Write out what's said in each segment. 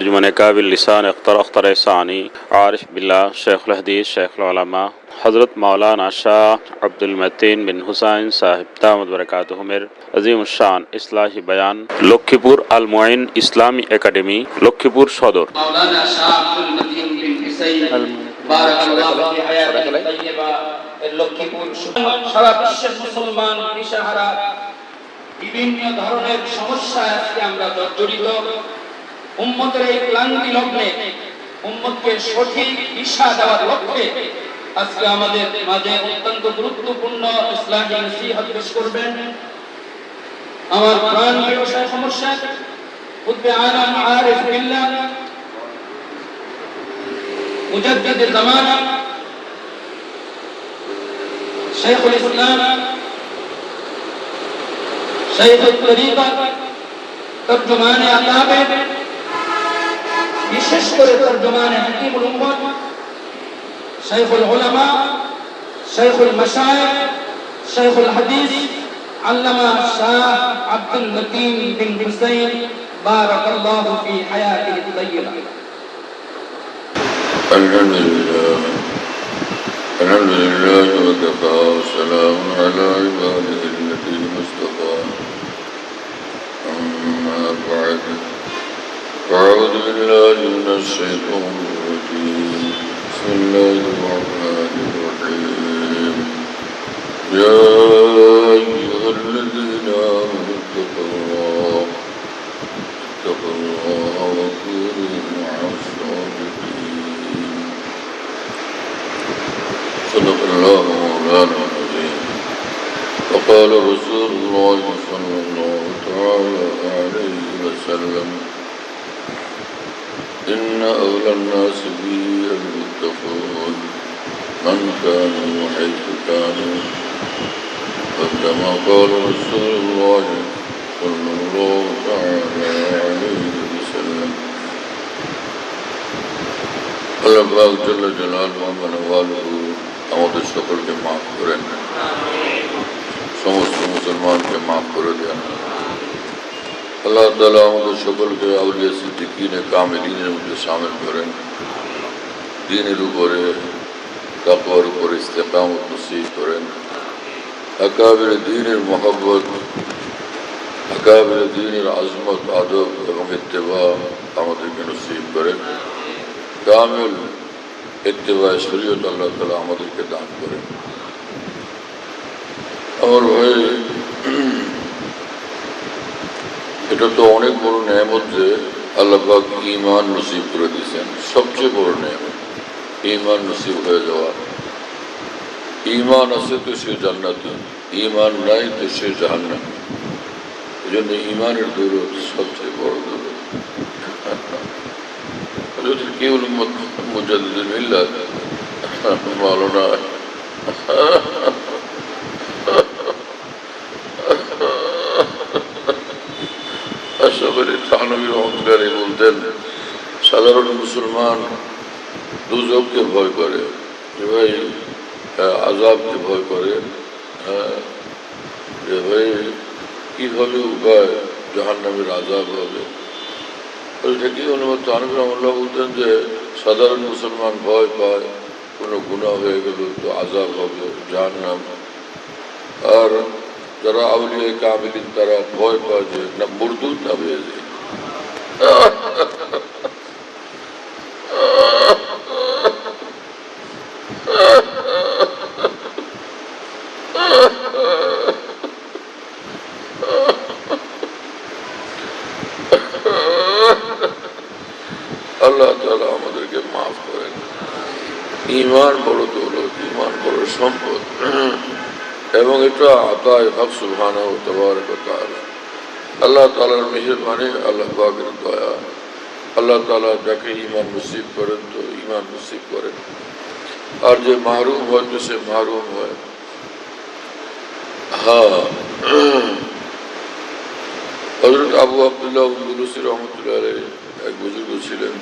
तर्जुमान काबिल लिसान अख्तर सानी आरिफ बिल्लाह शेखुल हदीस शेखुल उलमा हज़रत मौलाना शाह अब्दुल मतीन बिन हुसैन साहिब दामद बरकातुहुमेर अजीम शान इस्लाही बयान लक्ष्मीपुर अल मुइन इस्लामी एकाडेमी लक्ष्मीपुर सदर मौलाना शाह अब्दुल मतीन बिन हुसैन बाराकाल्लाहु फी हायातिल तय्यिबा লক্ষ্মীপুর সারা বিশ্বের মুসলমান দিশাহারা বিভিন্ন ধরনের সমস্যায় আজকে আমরা জর্জরিত। উম্মতের এই ক্লান্তি লগ্নে উম্মতকে সঠিক দিশা দেওয়ার লক্ষ্যে আজকে আমাদের মাঝে অত্যন্ত গুরুত্বপূর্ণ ইসলামী নসিহত পেশ করবেন আমার প্রাণ প্রিয় শাইখ মুর্শিদ কুতবে আলম আরিফ বিল্লাহ মুজাদ্দিদ জামানা শাইখুল ইসলাম শাইখুত তরিকা তর্জমানে আকাবে বিশেষ করে তর্জমানে হাকিমুল উম্মত শাইখুল উলামা শাইখুল মাশায়েখ শাইখুল হাদিস আল্লামা শাহ আব্দুল মতিন বিন হুসাইন বারাকাল্লাহু ফি হায়াতিহি তাইয়্যিবা। আলহামদুলিল্লাহ ওয়া কাফা ওয়া সালামুন আলা ইবাদিহিল্লাযীনা ইসতাফা আম্মা বা'দ أعوذ بالله من الشيطان الرجيم بسم الله الرحمن الرحيم يا أيها الذين آمنوا اتقوا الله وكونوا مع الصادقين صدق الله مولانا العظيم وقال رسول الله صلى الله تعالى عليه وسلم إن أولى الناس بي المتقون من كانوا حيث كانوا وكما قال رسول الله صلى الله تعالى عليه وسلم আল্লাহ পাক জাল্লা জালালুহু ওয়া নওয়ালুহু আমাদের সকলকে মাফ করেন, সমস্ত মুসলমানকে মাফ করে দেন। আল্লাহ তাআলা আমাদের সকলকে আউলিয়া সিদ্দিকিন কামিলিনের মধ্যে শামিল করেন, দ্বীনের উপরে তাকওয়ার উপরে ইস্তেকামত নসিব করেন, আকাবির দ্বীনের মহব্বত, আকাবির দ্বীনের আজমত, আদব এবং ইত্তেবা আমাদেরকে নসিব করেন, কামিল ইত্তেবা শরীয়ত আল্লাহ তাআলা আমাদেরকে দান করেন। আমার ভাই, এটা তো অনেক বড় নেয়ামত যে আল্লাহ পাক ঈমান নসিব করে দিয়েছেন। সবচেয়ে বড় নেয়ামত ঈমান নসিব হয়ে যাওয়া। ঈমান আছে তো সে জান্নাতি, ঈমান নাই তো সে জাহান্নামী। এই জন্য ঈমানের দৌলত সবচেয়ে বড় দৌলত। যদি কেউ মুজাদ্দিদুল মিল্লাত মাওলানা আশরাফুল থানভী রহমতুল্লাহ বলতেন, সাধারণ মুসলমান দুজককে ভয় করে, যে ভাই আযাবকে ভয় করে, যে ভাই কীভাবে উপায় জাহান্নামের আযাব হবে। ওইটা কি অনুমত থানভী রহমতুল্লাহ বলতেন যে সাধারণ মুসলমান ভয় পায় কোনো গুনাহ হয়ে গেল তো আযাব হবে, জাহান্নাম। আর যারা আউলিয়া কামিলিন তারা ভয় পায় যে না মুরদুদ না হয়ে যায়। আল্লাহ তাআলা আমাদেরকে মাফ করেন। ঈমান বড় দৌলত, ঈমান বড় সম্পদ, এবং এটা আতায়ে হক সুবহানাহু ওয়া তাআলা, আল্লাহ তাআলার মেহেরবানি, আল্লাহ পাকের দয়া। আল্লাহ তাআলা যাকে ঈমান নসিব করেন তো ঈমান নসিব করেন, আর যে মাহরুম হয় তো সে মাহরুম হয়। হ্যাঁ, হযরত আবু আব্দুল্লাহ উলুসি রহমতুল্লাহ আলাইহি এক বুজুর্গ ছিলেন।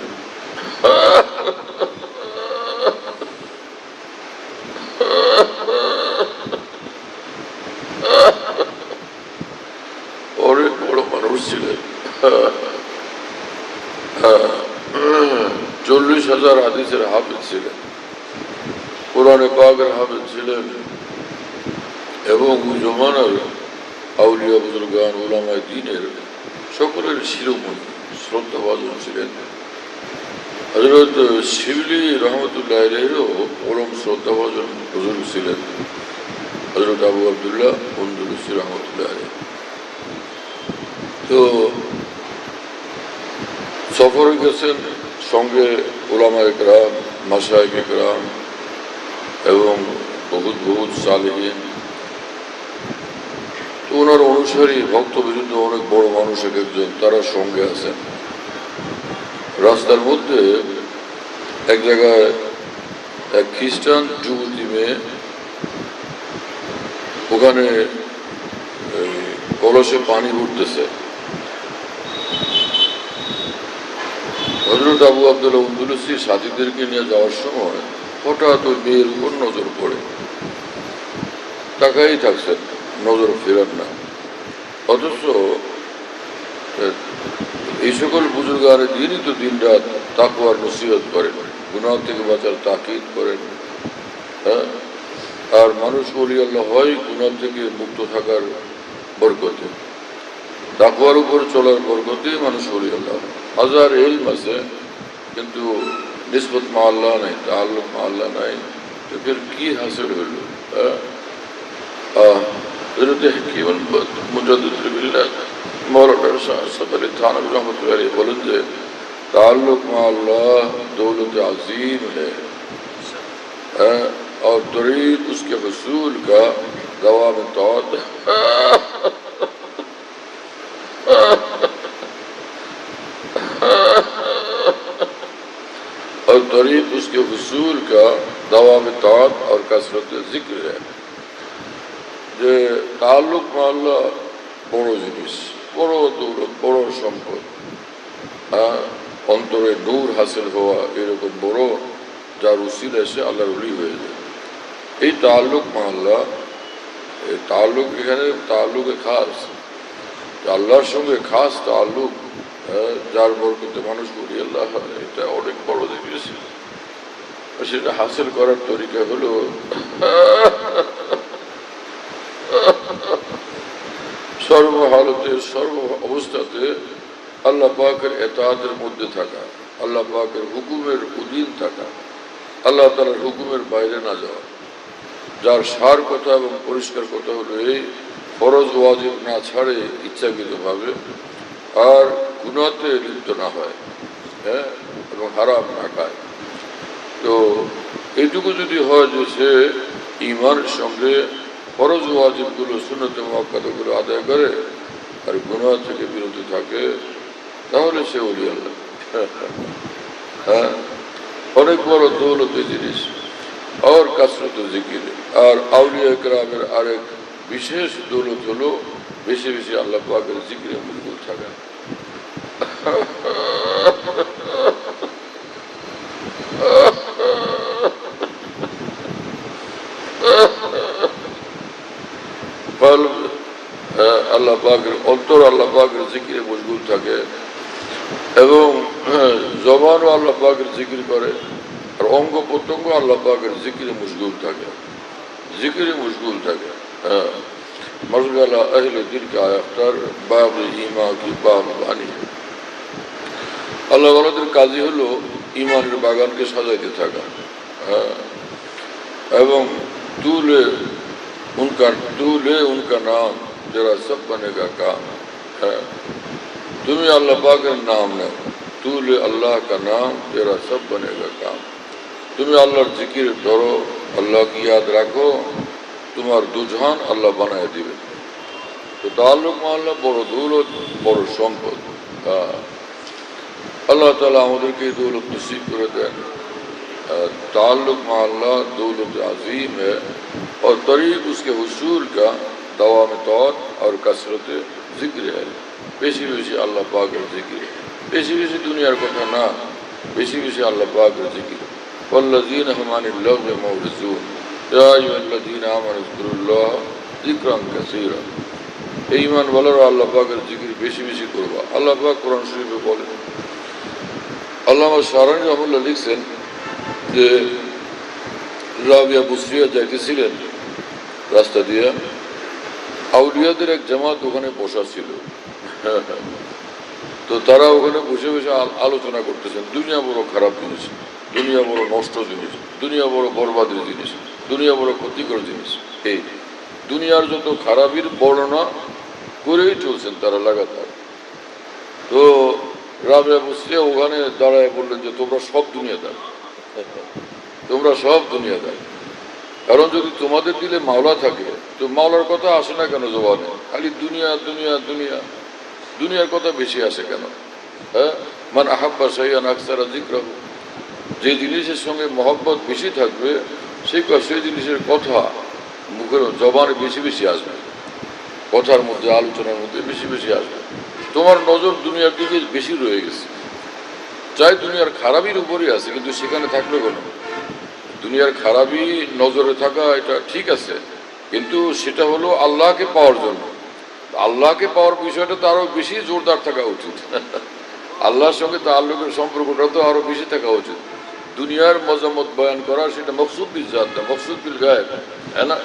অনেক বড় মানুষ ছিলেন। 40,000 হাদিসের হাফেজ ছিলেন, কোরআনে পাকের হাফেজ ছিলেন এবং জমানার আউলিয়া বুজুর্গান উলামায়ে দ্বীনের সকলের শিরোমণি শ্রদ্ধাভাজন ছিলেন। হযরত শিবলি রহমতুল্লাহ আলাইহিরও পরম শ্রদ্ধাভাজন বুজুর্গ ছিলেন হযরত আবু আব্দুল্লাহ আন্দলুসী রহমতুল্লাহ আলাইহি। তো সফরে গেছেন সঙ্গে উলামায়ে কেরাম, মাশায়েখে কেরাম এবং বহুত বহুত সালেহীন। তো ওনার অনুসারী ভক্তবিরুদ্ধ অনেক বড় মানুষ একজন, তারা সঙ্গে আছেন। রাস্তার মধ্যে এক জায়গায় এক খ্রিস্টান যুবতী মেয়ে ওখানে কলসে পানি ভরতেছে। হযরত আবু আব্দুল্লাহ আন্দলুসী সাথীদেরকে নিয়ে যাওয়ার সময় হঠাৎ ওই মেয়ের উপর নজর পড়ে, তাকাই থাকছেন, নজর ফেরান না। অথচ এই সকল বুজুর্গানে দিনই তো দিন রাত তাকওয়ার নসিহত করেন, গুনাহ থেকে বাঁচার তাকিদ করেন। হ্যাঁ, আর মানুষ ওলি আল্লাহ হয় গুনাহ থেকে মুক্ত থাকার বরকতে, তাকওয়ার উপর চলার বরকতে মানুষ ওলি আল্লাহ। হাজার ইলম আছে কিন্তু নিসবত মা আল্লাহ নাই, তাআল্লুক মা আল্লাহ নাই, তো ফির কি হাসিল হইল? হযরত হাকিম মুজাদ্দিদ বিল্লাহ মওলানা শাহ সাদ আলী থানভী রহমতুল্লাহ আলাইহি বলেন যে ताल्लुक में अल्लाह दौलत अजीम है और तरीक उसके वसूल का दवाम तौत और तरीक उसके वसूल का दवाम तौत और कसरत जिक्र है। যে তাল্লুক में अल्लाह বড় জিনিস, বড় দৌলত, বড় সম্পদ, অন্তরে নূর হাসিল হওয়া এরকম বড়, যার উসিলা এসে আল্লাহর ওলি হয়ে যায়। এই তাল্লুক মহল্লা, এই তাল্লুক এখানে তাল্লুকে খাস, আল্লাহর সঙ্গে খাস তাল্লুক, যার বরকতে মানুষ ওলি আল্লাহ হয়, এটা অনেক বড় জিনিস। সেটা হাসিল করার তরিকা হলো সর্বহালতে, সর্ব অবস্থাতে আল্লাহ পাকের এতাআতের মধ্যে থাকা, আল্লাহ পাকের হুকুমের অধীন থাকা, আল্লাহ তাআলার হুকুমের বাইরে না যাওয়া। যার সার কথা এবং পরিষ্কার কথা হলো এই, ফরজ ওয়াজিব না ছাড়ে ইচ্ছাকৃতভাবে, আর গুনাহতে লিপ্ত না হয়, হ্যাঁ, এবং হারাম না খায়। তো এইটুকু যদি হয় যে সে ঈমানের সঙ্গে ফরজ ওয়াজিবগুলো, সুন্নতে মুআক্কাদাগুলো আদায় করে আর গুনাহ থেকে বিরত থাকে, তাহলে সে ওলি আল্লাহ। হ্যাঁ, অনেক বড় দৌলত জিনিস। আর কাসরত জিকির, আর আউলিয়া কেরামের আরেক বিশেষ দৌলত হলো বেশি বেশি আল্লাহ পাকের জিকিরে মশগুল থাকা। আল্লাহ পাকের অন্তর আল্লাহ পাকের জিকিরে মশগুল থাকে এবং জবানও আল্লাহ পাকের জিকির করে, আর অঙ্গ প্রত্যঙ্গ আল্লাহ পাকের জিকিরে মশগুল থাকে, জিকিরে মশগুল থাকে। হ্যাঁ, মশগালা আহলে দিল কা আফতার বাব ঈমা কি বাব বানি। আল্লাহ ওয়ালাদের কাজই হলো ঈমানের বাগানকে সাজাইতে থাকা। হ্যাঁ, এবং তুলে উনকা নাম तेरा सब बनेगा काम है। तुम्हें अल्लाह पाक का नाम नहीं, तू ले अल्लाह का नाम, तेरा सब बनेगा काम। तुम्हें अल्लाह जिक्र करो, अल्लाह की याद रखो, तुम्हार दुजहान अल्लाह बनाए दिवे। तो ताल्लुक में अल्लाह बड़ो दौलत, बड़ो सम्पद। अल्लाह ताला আমাদেরকে এই দৌলত নসিব করে দেন। ताल्लुक में अल्लाह दौलत अजीम है और तरीक उसके हुसूल का दवाम तौत और कसरत जिक्र है। বেশি বেশি আল্লাহ পাকের জিকির, বেশি বেশি দুনিয়ার কথা না, বেশি বেশি আল্লাহ পাকের জিকির। والذين هم عن اللغو معرضون يا أيها الذين آمنوا اذكروا الله ذكرا كثيرا। এই ঈমান ওয়ালারা আল্লাহ পাকের জিকির বেশি বেশি করবা। আল্লাহ পাক কোরআন শরীফে বলেন, আল্লামা শাহরানী রহমতুল্লাহ লিখছেন যে রাবিয়া বুসরিয়া যাইতেছিলেন রাস্তা দিয়ে, আউলিয়াদের এক জামাত ওখানে বসা ছিল। তো তারা ওখানে বসে বসে আলোচনা করতেছেন, দুনিয়া বড় খারাপ জিনিস, দুনিয়া বড় নষ্ট জিনিস, দুনিয়া বড় বরবাদের জিনিস, দুনিয়া বড় ক্ষতিকর জিনিস। এই দুনিয়ার যত খারাপির বর্ণনা করেই চলছেন তারা লাগাতার। তো রাবিয়া বুসরিয়া ওখানে দাঁড়ায় বললেন যে তোমরা সব দুনিয়াদার, তোমরা সব দুনিয়াদার। কারণ যদি তোমাদের দিলে মাওলা থাকে তো মাওলার কথা আসে না কেন জবানে? খালি দুনিয়া দুনিয়া দুনিয়া, দুনিয়ার কথা বেশি আসে কেন? হ্যাঁ, মান আহাব্বা শাইআন আকসারা যিকরাহু, যে জিনিসের সঙ্গে মহব্বত বেশি থাকবে সেই জিনিসের কথা মুখের জবানে বেশি বেশি আসবে, কথার মধ্যে আলোচনার মধ্যে বেশি বেশি আসবে। তোমার নজর দুনিয়ার দিকে বেশি রয়ে গেছে, চাই দুনিয়ার খারাপির উপরেই আছে, কিন্তু সেখানে থাকলে কেন? দুনিয়ার খারাপই নজরে থাকা এটা ঠিক আছে, কিন্তু সেটা হলো আল্লাহকে পাওয়ার জন্য। আল্লাহকে পাওয়ার বিষয়টা তো আরো বেশি জোরদার থাকা উচিত। আল্লাহর সঙ্গে তাআল্লুকের সম্পর্কটা তো আরো বেশি থাকা উচিত। দুনিয়ার মজামত বয়ান করা সেটা মকসুদ বিল জাত না, মকসুদ বিল গায়েব, হ্যাঁ না?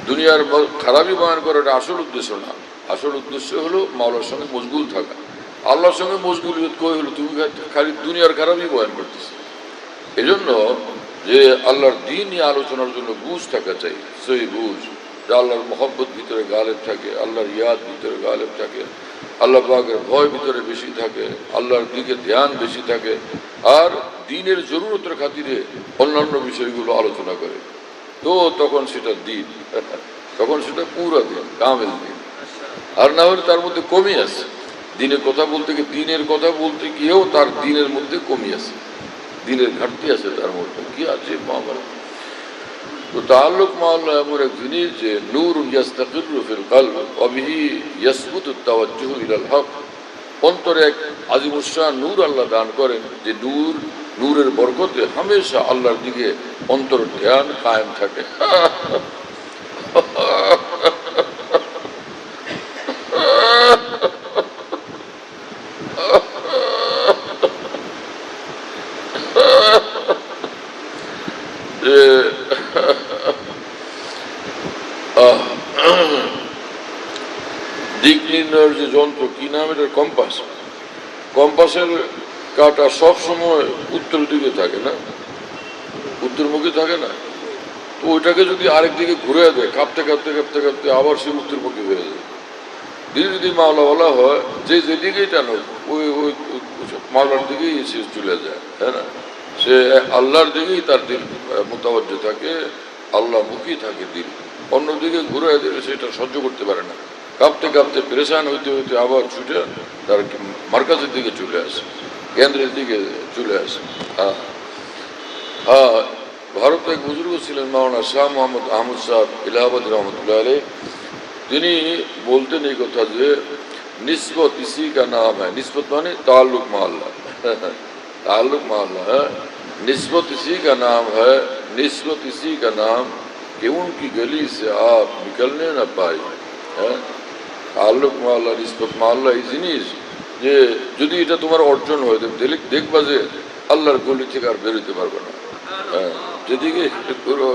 দুনিয়ার খারাপই বয়ান করা এটা আসল উদ্দেশ্য না। আসল উদ্দেশ্য হলো মাওলার সঙ্গে মশগুল থাকা। আল্লাহর সঙ্গে মশগুলিয়ত কই হলো? তুমি খালি দুনিয়ার খারাপই বয়ান করতেছো। এই জন্য যে আল্লাহর দ্বীন নিয়ে আলোচনার জন্য বুঝ থাকা চাই, সেই বুঝ যে আল্লাহর মহব্বত ভিতরে গালেব থাকে, আল্লাহর ইয়াদ ভিতরে গালেব থাকে, আল্লাহ পাকের ভয় ভিতরে বেশি থাকে, আল্লাহর দিকে ধ্যান বেশি থাকে, আর দ্বীনের জরুরতের খাতিরে অন্যান্য বিষয়গুলো আলোচনা করে, তো তখন সেটা দ্বীন, তখন সেটা পুরা দিন, কামেল দিন। আর না হলে তার মধ্যে কমই আছে। দ্বীনের কথা বলতে গিয়ে, দ্বীনের কথা বলতে গিয়েও তার দ্বীনের মধ্যে কমই আছে, দ্বীনের ঘাটতি আছে তার মধ্যে। কি আছে মামলা? তো তাআল্লুক মাওলা এমন এক জিনিস যে নূরুন ইয়াস্তাকিরু ফিল কলব ওয়া বিহি ইয়াসবুতু তাওয়াজ্জুহু ইলাল হক। অন্তরে এক আজিমুশান নূর আল্লাহ দান করেন, যে নূরের বরকতে হামেশা আল্লাহর দিকে অন্তর ধ্যান কায়েম থাকে। দিক নির্ণয়ের যে যন্ত্র, কি নাম এটার? কম্পাস। কম্পাসের কাঁটা সবসময় উত্তর দিকে থাকে না, উত্তরমুখী থাকে না। তো ওইটাকে যদি আরেক দিকে ঘুরে দেয়, কাঁপতে কাঁপতে কাঁপতে কাঁপতে আবার সে উত্তরমুখী হয়ে যায়। দিনে যদি মাওলা বলা হয় যে যেদিকেই টানো ওই ওই মাওলার দিকেই সে চলে যায়, তাই না? সে আল্লাহর দিকেই তার দিল মোতাবজ্জ থাকে, আল্লাহমুখী থাকে দিল। অন্যদিকে ঘুরে দিলে সেটা সহ্য করতে পারে না, কাঁপতে কাঁপতে পেরেশান হইতে হইতে আবার ছুটে তার মার্কাজের দিকে চলে আসে, কেন্দ্রের দিকে চলে আসে। হ্যাঁ হ্যাঁ, ভারতে এক বুজুর্গ ছিলেন মাওলানা শাহ মোহাম্মদ আহমদ সাহেব ইলাহাবাদী রহমতুল্লাহ আলাইহ। তিনি বলতেন এই কথা যে নিসবত ইসি কা নাম হ্যাঁ, নিসবত মানে তাল্লুক মাল্লা, ताल्लुक मामला है, निस्बत इसी का नाम है, निस्बत इसी का नाम कि उनकी गली से आप निकलने न पाए। ताल्लुक मामला, निस्बत मामला এই জিনিস যে যদি এটা তোমার অর্জন হয় দেখবা যে আল্লাহর গলি থেকে আর বেরোতে পারবে না। যেদিকে পুরো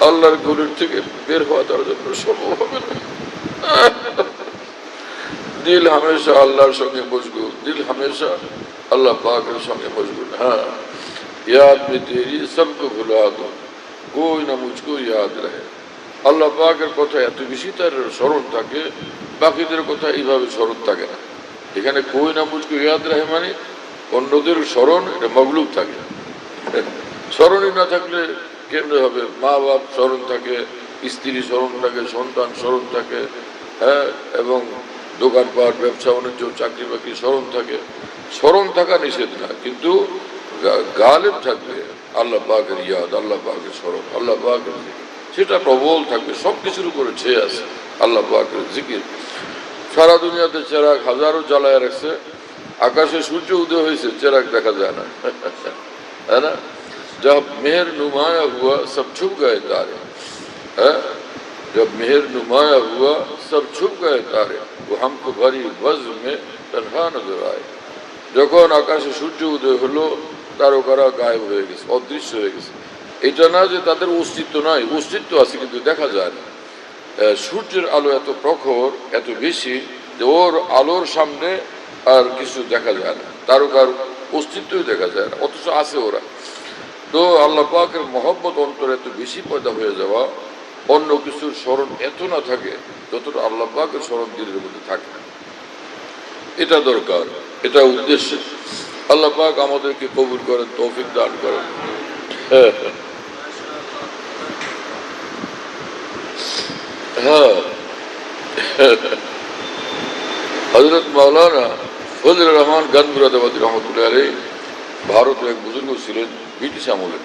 আল্লাহর গলির থেকে বের হওয়া তার জন্য সম্ভব হবে না। দিল হামেশা আল্লাহর সঙ্গে মশগুল, দিল হামেশা আল্লাহ পাকের সঙ্গে মশগুল। হ্যাঁ, याद में तेरी सबको भुला दो कोई ना मुझको याद रहे। আল্লাহ পাকের কথা এত বেশি তার স্মরণ থাকে, বাকিদের কথা এইভাবে স্মরণ থাকে না। এখানে কই না মুঝকো ইয়াদ রাহে মানে অন্যদের স্মরণ এটা মগলুব থাকে। স্মরণই না থাকলে কেমনে হবে? মা বাপ স্মরণ থাকে, স্ত্রী স্মরণ থাকে, সন্তান স্মরণ থাকে, হ্যাঁ, এবং দোকানপাট, ব্যবসা বাণিজ্য, চাকরি বাকরি স্মরণ থাকে। স্মরণ থাকা নিষেধ না, কিন্তু গালেব থাকবে আল্লাহ পাকের ইয়াদ, আল্লাহ পাকের স্মরণ, আল্লাহ পাকের সেটা প্রবল থাকবে। সব কিছুর উপরে ছেয়ে আছে আল্লাহ পাকের জিকির। সারা দুনিয়াতে চেরাগ হাজারো জ্বালায় রাখছে, आकाशे सूर्य उदय हुए से चिराग देखा जाना है ना। जब मेहर नुमाया हुआ सब छुप गए तारे, है? जब मेहर नुमाया हुआ सब छुप गए तारे, वो हमको भरी वज्र में तन्हा नजर आए। যখন আকাশে সূর্য উদয় হলো তারকারা গায়েব হয়ে গেছে, অদৃশ্য হয়ে গেছে। এটা না যে তাদের অস্তিত্ব নাই, অস্তিত্ব আছে কিন্তু দেখা যায় না। সূর্যের আলো এত প্রখর, এত বেশি যে ওর আলোর সামনে আর কিছু দেখা যায় না, তারকার অস্তিত্বই দেখা যায় না, অথচ আছে ওরা। তো আল্লাহ পাকের মহব্বত অন্তরে এত বেশি পয়দা হয়ে যাওয়া, অন্য কিছুর স্মরণ এত না থাকে যতটা আল্লাহ পাকের স্মরণ দিলের মধ্যে থাকে, এটা দরকার, এটা উদ্দেশ্য। আল্লাহ পাক আমাদেরকে কবুল করেন, তৌফিক দান করেন। হ্যাঁ, হযরত মাওলানা ফজলুর রহমান গনবুরাদাবাদী রহমতুল্লাহ আলাইহি ভারতের এক বুজুর্গ ছিলেন ব্রিটিশ আমলে।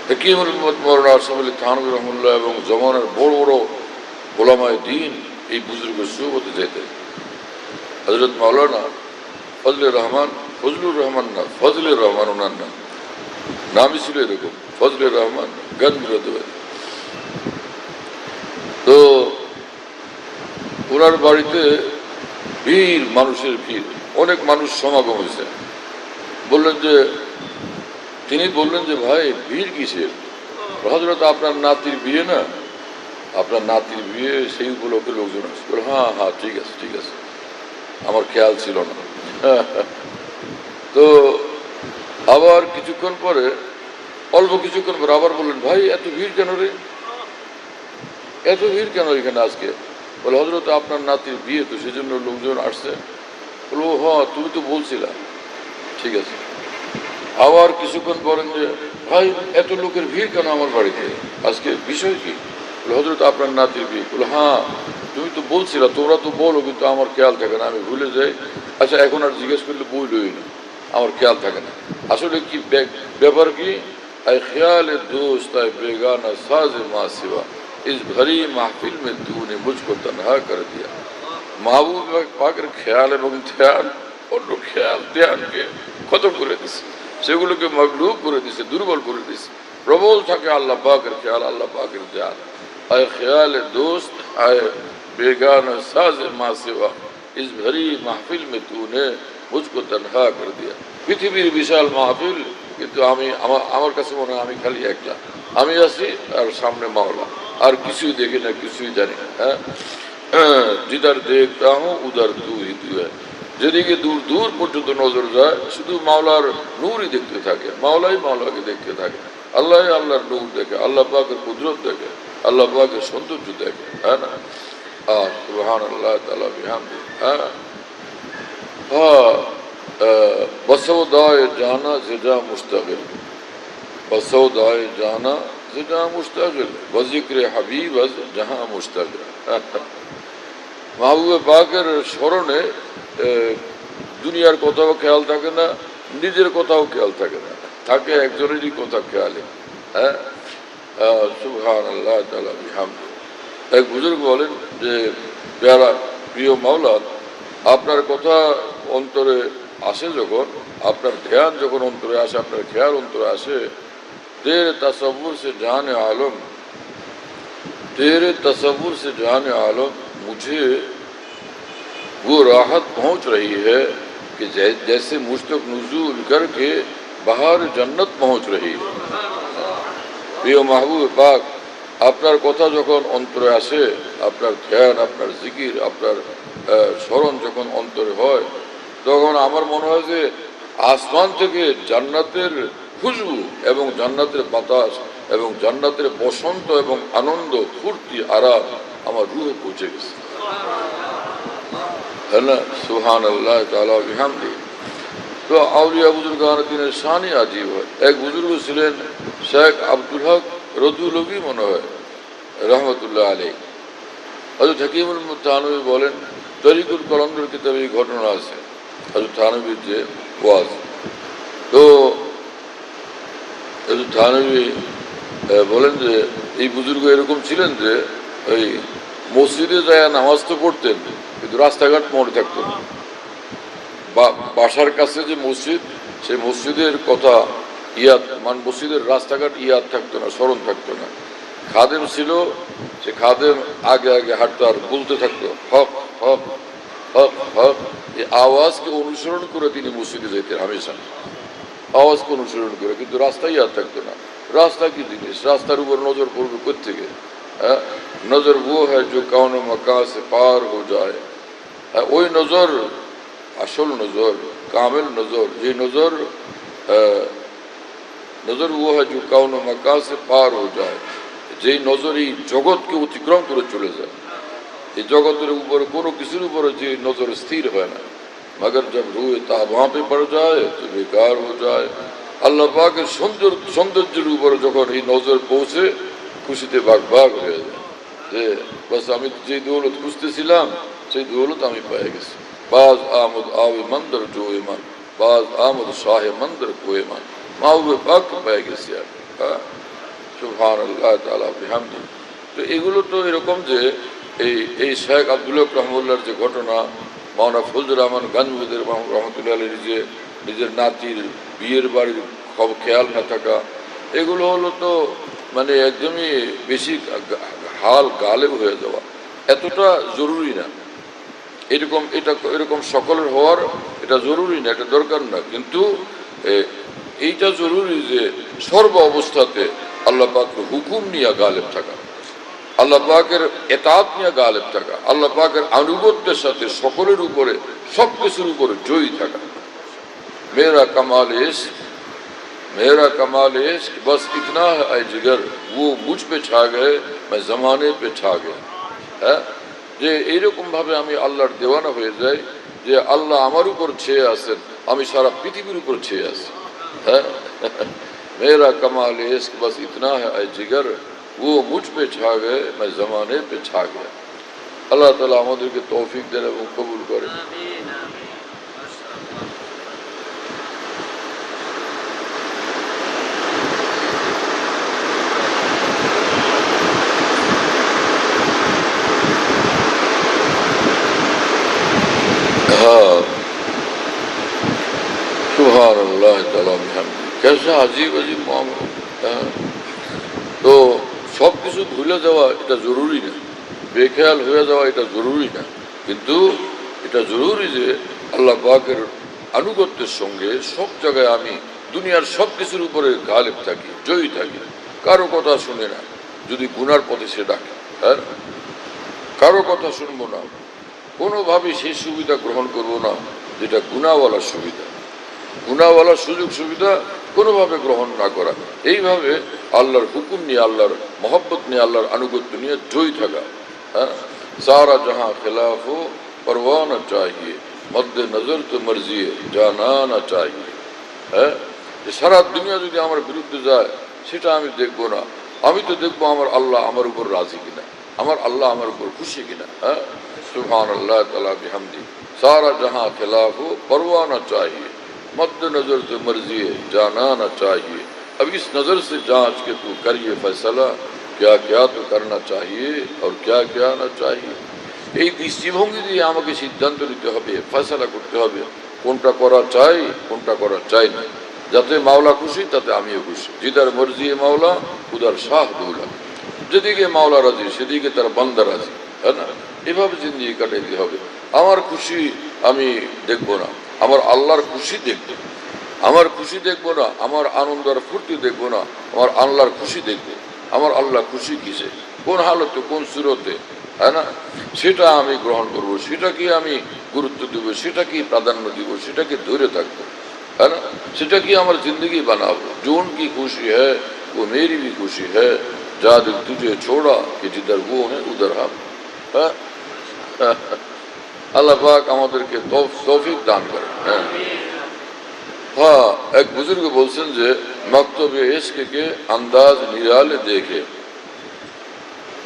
হাকিমুল উম্মত মাওলানা আশরাফ আলী থানভী রহমাতুল্লাহ এবং জমানার বড় বড় ওলামায়ে দ্বীন এই বুজুর্গের সুহবতে যেতেন। হযরত মাওলানা ফজলুর রহমান না, ফজলুর রহমান ওনার নাম, নামই ছিল এরকম, ফজলুর রহমান গনবুরাদাবাদী। তো ওনার বাড়িতে ভিড়, মানুষের ভিড়, অনেক মানুষ সমাগম হয়েছে। তিনি বললেন যে ভাই ভিড় কিসের? হযরত আপনার নাতির বিয়ে না, আপনার নাতির বিয়ে, সেই উপলক্ষে লোকজন আসছে। হ্যাঁ হ্যাঁ ঠিক আছে ঠিক আছে, আমার খেয়াল ছিল না। তো আবার কিছুক্ষণ পরে, অল্প কিছুক্ষণ পরে আবার বললেন, ভাই এত ভিড় কেন রে, এত ভিড় কেন এখানে আজকে? বলে হযরত আপনার নাতির বিয়ে তো, সেজন্য লোকজন আসছে। বলবো হ্যাঁ তুমি তো বলছিলা, ঠিক আছে। আবার কিছুক্ষণ পরে যে ভাই এত লোকের ভিড় কেন আমার বাড়িতে আজকে, বিষয় কি? বলে হযরত আপনার নাতির বিয়ে। বলে হ্যাঁ তুমি তো বলছিলা, তোমরা তো বলো কিন্তু আমার খেয়াল থাকে না, আমি ভুলে যাই। আচ্ছা এখন আর জিজ্ঞেস করলে বইলই না, আমার খেয়াল থাকে না। আসলে কি ব্যাপার কি? আই খেয়ালে দোস্ত আই বেগানা সাজে মা সিওয়া, इस भरी महफिल में तूने मुझको तन्हा कर दिया। মাহবুব পাকের খেয়াল এবং ধ্যান অন্য খেয়াল ধ্যানকে খতম করে দিছে, সেগুলোকে মগলুব করে দিছে, দুর্বল করে দিছে। প্রবল থাকে আল্লাহ পাকের খেয়াল, আল্লাহ পাকের ধ্যান। আয় খেয়াল দোস্ত আয় বেগানা সাজ মা সিওয়া, इस भरी महफिल में तूने मुझको तन्हा कर दिया। পৃথিবীর বিশাল মাহফিল, কিন্তু আমার কাছে মনে হয় আমি খালি একটা, আমি আছি আর সামনে মাওলা, আর কিছুই দেখি না, কিছুই জানি না। হ্যাঁ, जिधर देखता हूँ उधर तू ही तू है। যেদিকে দূর দূর পর্যন্ত নজর যায় শুধু মাওলার নূরই দেখতে থাকে, মাওলাই মাওলাকে দেখতে থাকে, আল্লাহ আল্লাহর নূর দেখে, আল্লাহ পাকের কুদরত দেখে, আল্লাহ পাকের সৌন্দর্য দেখে। হ্যাঁ না, সুবহানাল্লাহ তাআলা বিহামদি। হ্যাঁ হ্যাঁ, বসওদায়ে জানা জিজা মুস্তাগিল, বসওদায়ে জানা জিজা মুস্তাগিল, ওয়াজিক্রে হাবিব আজ জাহা মুস্তাগিল। মাহবুবে পাকের স্মরণে দুনিয়ার কথাও খেয়াল থাকে না, নিজের কথাও খেয়াল থাকে না, থাকে একজনেরই কথা খেয়ালে। হ্যাঁ, সুবহানাল্লাহ তাআলা বিহামদি। এক বুজুর্গ বলেন যে প্যারা প্রিয় মাওলা, আপনার কথা অন্তরে আসে যখন, আপনার ধ্যান যখন অন্তরে আসে, আপনার খেয়াল অন্তরে আসে, तेरे तसव्वुर से जाने आलम, तेरे तसव्वुर से जाने आलम, मुझे वो राहत पहुंच रही है कि जैसे मुझ तक नुज़ूल करके बाहर जन्नत पहुंच रही है। প্রিয় মাহবুব পাক, আপনার কথা যখন অন্তরে আসে, আপনার ধ্যান, আপনার জিকির, আপনার স্মরণ যখন অন্তরে হয়, তখন আমার মনে হয় যে আসমান থেকে জান্নাতের খুশবু এবং জান্নাতের বাতাস এবং জান্নাতের বসন্ত এবং আনন্দ, ফুর্তি, আরাম আমার রুহে পৌঁছে গেছে। है ना, সুবহানাল্লাহ তাআলা বিহামদি। তো আউলিয়া বুজুর্গান দিনের শানি আজীব হয়। এক বুজুর্গ ছিলেন শেখ আব্দুল হক রদুলভি মনে হয় রহমতুল্লাহ আলাইহি। হযরত হাকিমুল উম্মত থানভী বলেন, তরিকুল কলন্দর কিতাবে এই ঘটনা আছে, হযরত থানভীর যে ওয়াজ। তো হযরত থানভী বলেন যে এই বুজুর্গ এরকম ছিলেন যে ওই মসজিদে যায় নামাজ তো পড়তেন, কিন্তু রাস্তাঘাট মনে থাকতো না, বাসার কাছে যে মসজিদ, সেই মসজিদের কথা ইয়াদ, মানে মসজিদের রাস্তাঘাট ইয়াদ থাকতো না, স্মরণ থাকতো না। খাদেম ছিল, সে খাদেম আগে আগে হাঁটতো আর বলতে থাকতো হক হক হক হক। এই আওয়াজকে অনুসরণ করে তিনি মসজিদে যেতেন হামেশা, আওয়াজকে অনুসরণ করে, কিন্তু রাস্তা ইয়াদ থাকতো না। রাস্তা কি জিনিস, রাস্তার উপর নজর পড়বে কোত্থেকে? হ্যাঁ, নজর वो है जो कौन मका से पार हो जाए। ওই নজর আসল নজর, কামেল নজর, যে নজর নজর वो है जो कौन मका से पार हो जाए, যেই নজর এই জগৎকে অতিক্রম করে চলে যায়। এই জগতের উপরে কোনো কিছুর উপরে যে নজর স্থির হয় না, मगर जब रूह ताबा पे पड़ जाए तो बेकार हो जाए। আল্লাহ পাকের সৌন্দর্যের উপরে যখন এই নজর পৌঁছে, খুশিতে বাগ বাগ হয়ে যায় যে বাস আমি যে দৌলত খুঁজতেছিলাম সেই দৌলত আমি পেয়ে গেছি। বাজ আমদ আবে মন্দর জোয়েমান, বাজ আমদ শাহে মন্দর কোয়েমান, মাহবুবে পাক পেয়ে গেছি আর। হ্যাঁ, সুবহানাল্লাহ তাআলা বিহামদি। তো এগুলো তো এরকম যে এই শেখ আব্দুল হক রহমতুল্লাহর যে ঘটনা, মাওলানা ফজলুর রহমান গঞ্জবুদের রহমতুল্লাহ আলাইহির যে নিজের নাতির বিয়ের বাড়ির খেয়াল না থাকা, এগুলো হলো তো মানে একদমই বেশি হাল গালেব হয়ে যাওয়া। এতটা জরুরি না, এরকম সকলের হওয়ার এটা জরুরি না, এটা দরকার না, কিন্তু এইটা জরুরি যে সর্ব অবস্থাতে আল্লাহ পাকের হুকুম নিয়ে গালেব থাকা, আল্লাহ পাকের এতাত নিয়ে গালেব থাকা, আল্লাহ পাকের আনুগত্যের সাথে সকলের উপরে সব কিছুর উপরে জয়ী থাকা। मेरा कमाल इश्क बस इतना है ऐ जिगर, वो मुझ पे छा गए मैं जमाने पे छा गया। হ্যাঁ, যে এইরকম ভাবে আমি আল্লাহর দেওয়ানা হয়ে যাই যে আল্লাহ আমার উপর ছেয়ে আছেন, আমি সারা পৃথিবীর উপর ছেয়ে আছি। হ্যাঁ, मेरा कमाल इश्क बस इतना है ऐ जिगर, वो मुझ पे छा गए मैं जमाने पे छा गया। আল্লাহ তাআলা আমাদেরকে তৌফিক দেন এবং কবুল করেন। সুবহানাল্লাহ তাআলা বিহামদি। कैसा अजीब अजीब मामला। তো সব কিছু ভুলে যাওয়া এটা জরুরি না, বেখেয়াল হয়ে যাওয়া এটা জরুরি না, কিন্তু এটা জরুরি যে আল্লাহ পাকের আনুগত্যের সঙ্গে সব জায়গায় আমি দুনিয়ার সব কিছুর উপরে গালেব থাকি, জয়ী থাকি। কারো কথা শুনে না, যদি গুনার পথে সে ডাকে, হ্যাঁ, কারো কথা শুনবো না, কোনোভাবেই সেই সুবিধা গ্রহণ করব না যেটা গুনাহওয়ালার সুবিধা, গুনাহওয়ালার সুযোগ সুবিধা কোনোভাবে গ্রহণ না করা। এইভাবে আল্লাহর হুকুম নিয়ে, আল্লাহর মহব্বত নিয়ে, আল্লাহর আনুগত্য নিয়ে জয়ী থাকা। হ্যাঁ, সারা জাহাঁ খেলাফ হো পরওয়া না চাহিয়ে, মদ্দে নজর তো মর্জি জানা না চাহিয়ে। হ্যাঁ, সারা দুনিয়া যদি আমার বিরুদ্ধে যায় সেটা আমি দেখবো না, আমি তো দেখবো আমার আল্লাহ আমার উপর রাজি কিনা, আমার আল্লাহ আমার উপর খুশি কিনা। হ্যাঁ, সুবহানাল্লাহ তাআলা বিহামদি। सारा जहां खिलाफ हो परवाह ना चाहिए, मद्द नजर तो मर्जी जाना ना चाहिए। अब इस नजर से जांच के तू करिए फैसला, क्या क्या तो करना चाहिए और क्या क्या ना चाहिए। এই দৃষ্টিভঙ্গি দিয়ে আমাকে সিদ্ধান্ত নিতে হবে, ফয়সালা করতে হবে, কোনটা করা চাই কোনটা করা চাই না। যাতে মাওলা খুশি তাতে আমিও খুশি। জিদার মর্জি মাওলা উদার শাহ দৌলা, যেদিকে মাওলা রাজি সেদিকে তার বান্দা রাজি। হ্যাঁ না, এভাবে জিন্দিগি কাটাইতে হবে। আমার খুশি আমি দেখবো না, আমার আল্লাহর খুশি দেখবো। আমার খুশি দেখবো না, আমার আনন্দ আর ফুর্তি দেখবো না, আমার আল্লাহর খুশি দেখবো। আমার আল্লাহ খুশি কিসে, কোন হালতে, কোন সুরতে, হ্যাঁ না, সেটা আমি গ্রহণ করবো, সেটাকে আমি গুরুত্ব দেবো, সেটাকে প্রাধান্য দিব, সেটাকে ধরে থাকবো। है ना, সেটা কি আমার जिंदगी बनाओ। जो उनकी खुशी है वो मेरी भी खुशी है, जा दिल तुझे छोड़ा कि जिधर वो है उधर हम। আল্লাহ পাক আমাদেরকে তৌফিক দান করেন। हाँ, एक बुजुर्ग बोलते जे मकतब इश्क के अंदाज निराले देखे,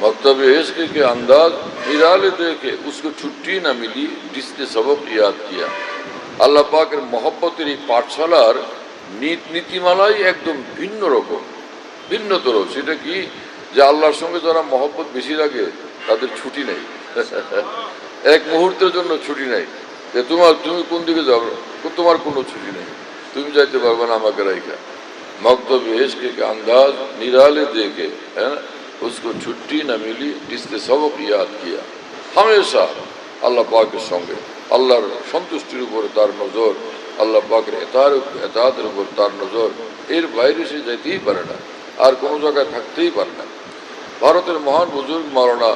मकतब इश्क के अंदाज निराले देखे, उसको छुट्टी न मिली जिसने सबक याद किया। আল্লাহ পাকের মহব্বতের এই পাঠশালার নীতিমালাই একদম ভিন্ন রকম, ভিন্নতর। সেটা কি যে আল্লাহর সঙ্গে যারা মহব্বত বেশি রাখে তাদের ছুটি নেই, এক মুহূর্তের জন্য ছুটি নেই। যে তুমি কোন দিকে যাবে, তোমার কোনো ছুটি নেই, তুমি যাইতে পারবে না আমাকে রাইখা। मकतब इश्क के अंदाज निराले देखे है ना, उसको छुट्टी न मिली जिसने सबक याद किया। हमेशा আল্লাহ পাকের সঙ্গে, আল্লাহর সন্তুষ্টির উপরে তার নজর, আল্লাহ পাকের এতাতের উপর তার নজর, এর বাইরে সে যেতেই পারে না, আর কোনো জায়গায় থাকতেই পারে না। ভারতের মহান বুজুর্গ মাওলানা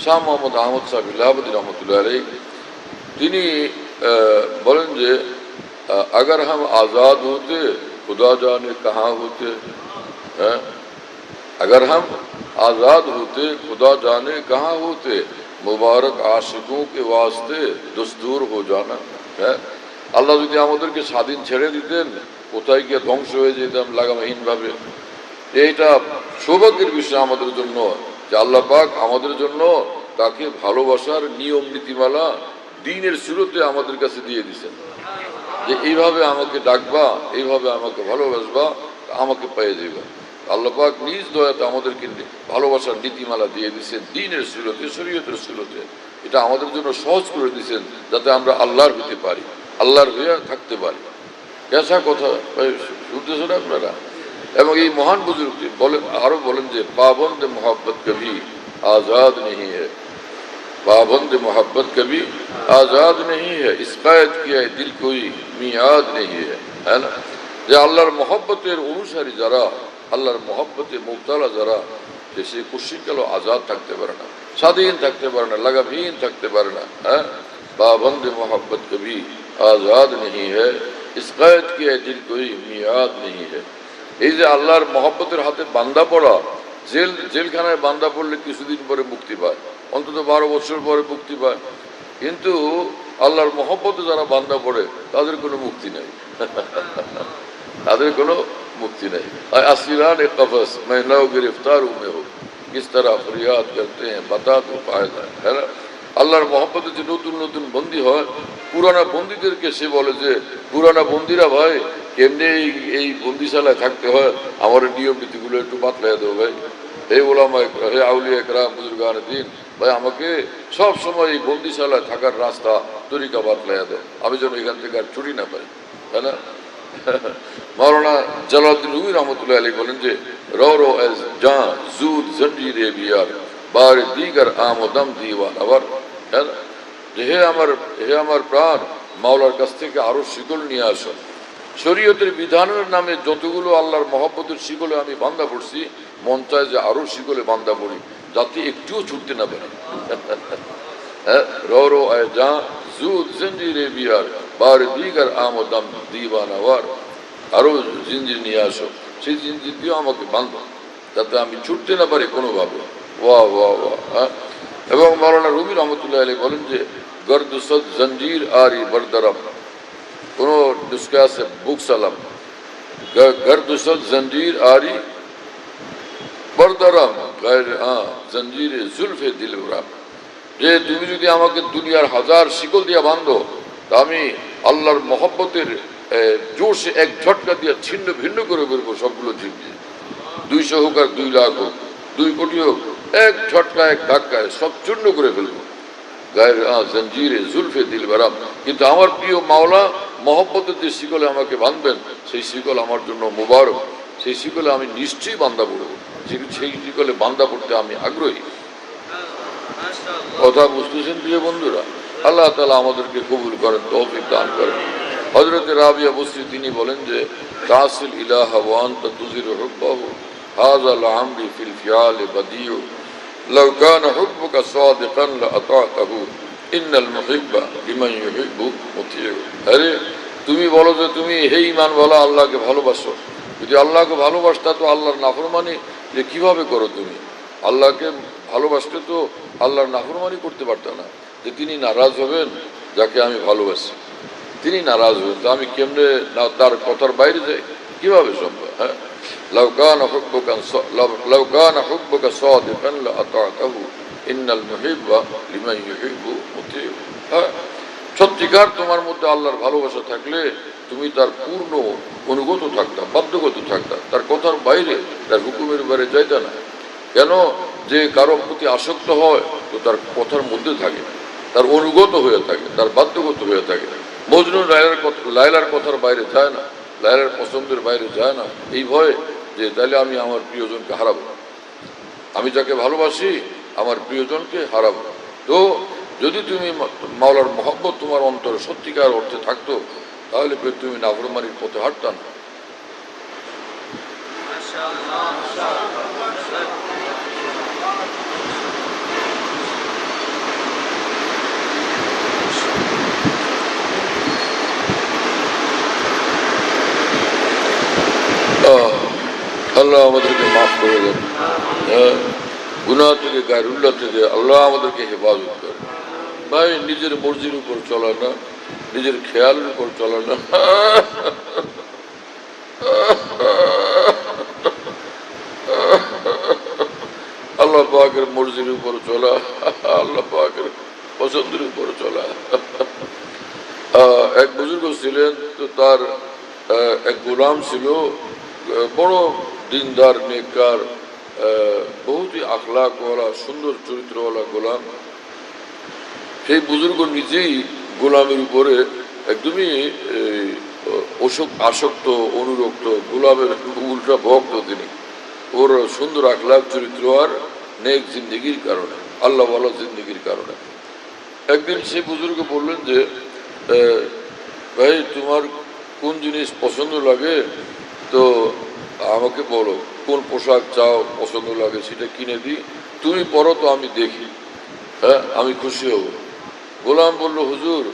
শাহ মোহাম্মদ আহমদ সাহেব ইলাহাবাদী রহমতুল্লাহ আলাইহি তিনি বলেন যে अगर हम आज़ाद होते खुदा जाने कहाँ होते हैं, अगर हम आज़ाद होते खुदा जाने कहाँ होते, मुबारक आशिकों के वास्ते दस्तूर हो जाना है। আল্লাহ যদি আমাদেরকে স্বাধীন ছেড়ে দিতেন, কোথায় গিয়ে ধ্বংস হয়ে যেতাম লাগামহীনভাবে। এইটা সৌভাগ্যের বিষয় আমাদের জন্য যে আল্লাহ পাক আমাদের জন্য তাকে ভালোবাসার নিয়ম নীতিমালা দ্বীনের সুরতে আমাদের কাছে দিয়ে দিয়েছেন, যে এইভাবে আমাকে ডাকবা, এইভাবে আমাকে ভালোবাসবা, আমাকে পেয়ে যাবে। আল্লাহ পাক নিজ দয়াতে আমাদেরকে ভালোবাসার নীতিমালা দিয়ে দিচ্ছেন দ্বীনের সুরতে, শরীয়তের সুরতে। এটা আমাদের জন্য সহজ করে দিচ্ছেন যাতে আমরা আল্লাহর হতে পারি, আল্লাহর হয়ে থাকতে পারি। কেসা কথা শুনতেছেন আপনারা? এবং এই মহান বুজুর্গটি বলেন, আরো বলেন যে পাবন্দ মোহাব্বত কবি आज़ाद नहीं है, पाबंद मोहब्बत कभी आज़ाद नहीं है, इस कैद किया दिल कोई मियाद नहीं है, है ना। যে আল্লাহর মহব্বতের অনুসারী যারা, আল্লাহর মহব্বতে মুবতালা যারা, সে কুশিকালও আজাদ থাকতে পারে না, স্বাধীন থাকতে পারে না, লাগামহীন থাকতে পারে না। হ্যাঁ, पाबंद मोहब्बत कभी आज़ाद नहीं है, इस कैद किया दिल कोई मियाद नहीं है। এই যে আল্লাহর মহব্বতের হাতে বান্দা পড়া, জেলখানায় বান্দা পড়লে কিছুদিন পরে মুক্তি পায়, অন্তত 12 বছর পরে মুক্তি পায়, কিন্তু আল্লাহর মহব্বতে যারা বান্দা পড়ে তাদের কোনো মুক্তি নেই, তাদের কোনো মুক্তি নেই। আসিরান এ কফস मैं नौ गिरफ्तार हूं मैं हो किस तरह फरियाद करते हैं बता तो फायदा है ना। আল্লাহর মহব্বতে যে নতুন নতুন বন্দী হয়, পুরানা বন্দীদেরকে সে বলে যে পুরানা বন্দীরা ভাই কেমনে এই বন্দিশালায় থাকতে হয়, আমার নিয়ম নীতিগুলো একটু বাতলাই দেবো ভাই। হে ওলামা, হে আউলিয়া একরাম, বুজুর্গান দ্বীন ভাই, আমাকে সব সময় এই বন্দিশালায় থাকার রাস্তা তরিকা বাতলাইয়া দেয়, আমি যেন এখান থেকে আর ছুটি না পাই, তাই না। মাওলানা জালালউদ্দিন রুমি রহমতুল্লাহ আলাইহি বলেন যে রো রো এজ জাঁ জুদ জঞ্জিরে বিয়ার বার দিগার আমদম দিওয়ান আবার, যে হে আমার প্রাণ, মাওলার কাছ থেকে আরো শিকল নিয়ে আসো। শরীয়তের বিধানের নামে যতগুলো আল্লাহর মহব্বতের শিকলে আমি বান্দা পড়ছি, মন চায় যে আরো শিকলে বান্দা পড়ি, যাতে একটুও ছুটতে না পারে। রো রো আয় জাঁ জুদ জঞ্জিরে বিয়ার বার দিগার আমদম দিওয়ান আবার, আরো জিঞ্জির নিয়ে আসো, সেই জিঞ্জির দিয়েও আমাকে বান্ধব, যাতে আমি ছুটতে না পারি কোনোভাবে। ওয়া ওয়া ওয়া। হ্যাঁ, এবং মাওলানা রুমি রহমতুল্লাহ আলাইহি বলেন যে গর্দুসদ জঞ্জির আরি বরদরম, কোন নুস্খা আছে বুক সালাম, গর্দুসদ জঞ্জির আরি বরদরম জঞ্জিরে জুলফে দিলরাম, যে তুমি যদি আমাকে দুনিয়ার হাজার শিকল দিয়া বাঁধো, তা আমি আল্লাহর মহব্বতের জোরসে এক ঝটকা দিয়ে ছিন্ন ভিন্ন করে বেরবো সবগুলো জিনিস, 200 হোক আর 2 লাখ হোক, 2 কোটি হোক, এক ঝটকা এক ধাক্কায় সব চূর্ণ করে ফেলবো। গায়ের জঞ্জিরে জুলফে দিলবারাম, কিন্তু আমার প্রিয় মাওলা মহব্বতের যে শিকলে আমাকে বাঁধবেন, সেই শিকল আমার জন্য মুবারক, সেই শিকলে আমি নিশ্চয়ই বান্দা পড়ব, সেই শিকলে বান্দা পড়তে আমি আগ্রহী। কথা বুঝতেছেন প্রিয় বন্ধুরা? আল্লাহ তাআলা আমাদেরকে কবুল করেন, তৌফিক দান করেন। হযরত রাবিয়া বসরি তিনি বলেন যে তাসিল ইলাহা ওয়া আনতা তুজিরু হুব্বাহু হাযা আল-আমরি ফিল ফিয়াল বাদিউ লাউ কানা হুব্বুকা সাদিকান লা আতাতাহু ইন্নাল মুহিব্বা লিমান ইউহিব্বু মুতিউ। আরে তুমি বলো যে তুমি হে ঈমানওয়ালা আল্লাহকে ভালোবাসো, যদি আল্লাহকে ভালোবাসতা তো আল্লাহর নাফরমানি যে কিভাবে করো তুমি? আল্লাহকে ভালোবাসতে তো আল্লাহর নাফরমানি করতে পারত না, যে তিনি নারাজ হবেন যাকে আমি ভালোবাসি, তিনি নারাজ হবেন, তো আমি কেমনে না তার কথার বাইরে যাই, কিভাবে সম্ভব? হ্যাঁ, লাউ কানা হুব্বুকা সাদিকান লা আতাতাহু ইন্নাল মুহিব্বা লিমান ইউহিব্বু মুতিউ। হ্যাঁ, সত্যিকার তোমার মধ্যে আল্লাহর ভালোবাসা থাকলে তুমি তার পূর্ণ অনুগত থাকতা, বাধ্যগত থাকতা, তার কথার বাইরে, তার হুকুমের বাইরে যাইতা না। কেন? যে কারো প্রতি আসক্ত হয় তো তার কথার মধ্যে থাকে, তার অনুগত হয়ে থাকে, তার বাধ্যগত হয়ে থাকে। মজনু লায়লার কথার বাইরে যায় না, লায়লার পছন্দের বাইরে যায় না, এই ভয়ে যে তাহলে আমি আমার প্রিয়জনকে হারাবো, আমি যাকে ভালোবাসি আমার প্রিয়জনকে হারাবো। তো যদি তুমি মাওলার মহব্বত তোমার অন্তরে সত্যিকার অর্থে থাকতো, তাহলে তুমি নাফরমানির পথে হাঁটতা না। আল্লাহ আমাদেরকে মাফ করে দেন, গুনাহ থেকে গায়রুল্লাহ থেকে আল্লাহ আমাদেরকে হেফাজত করে। ভাই নিজের মর্জির উপর চলা না, নিজের খেয়ালের উপর চলা না, আল্লাহ পাকের মর্জির উপর চলা, আল্লাহ পাকের পছন্দের উপর চলা। এক বুজুর্গ ছিলেন, তো তার এক গোলাম ছিল, বড় দিনদার নেককার, বহুতই আখলাকওয়ালা সুন্দর চরিত্রওয়ালা গোলাম। সেই বুজুর্গ নিজেই গোলামের উপরে একদমই আসক্ত, অনুরক্ত, গোলামের উল্টা ভক্ত তিনি। ওর সুন্দর আখলাক চরিত্র আর নেক জিন্দগির কারণে, আল্লাহ ওয়ালা জিন্দগির কারণে। একদিন সে বুজুর্গ বললেন যে ভাই তোমার কোন জিনিস পছন্দ লাগে, তো আমাকে বলো কোন পোশাক চাও পছন্দ লাগে সেটা কিনে দিই, তুমি পরো তো আমি দেখি, হ্যাঁ আমি খুশি হব। গোলাম বলল হুজুর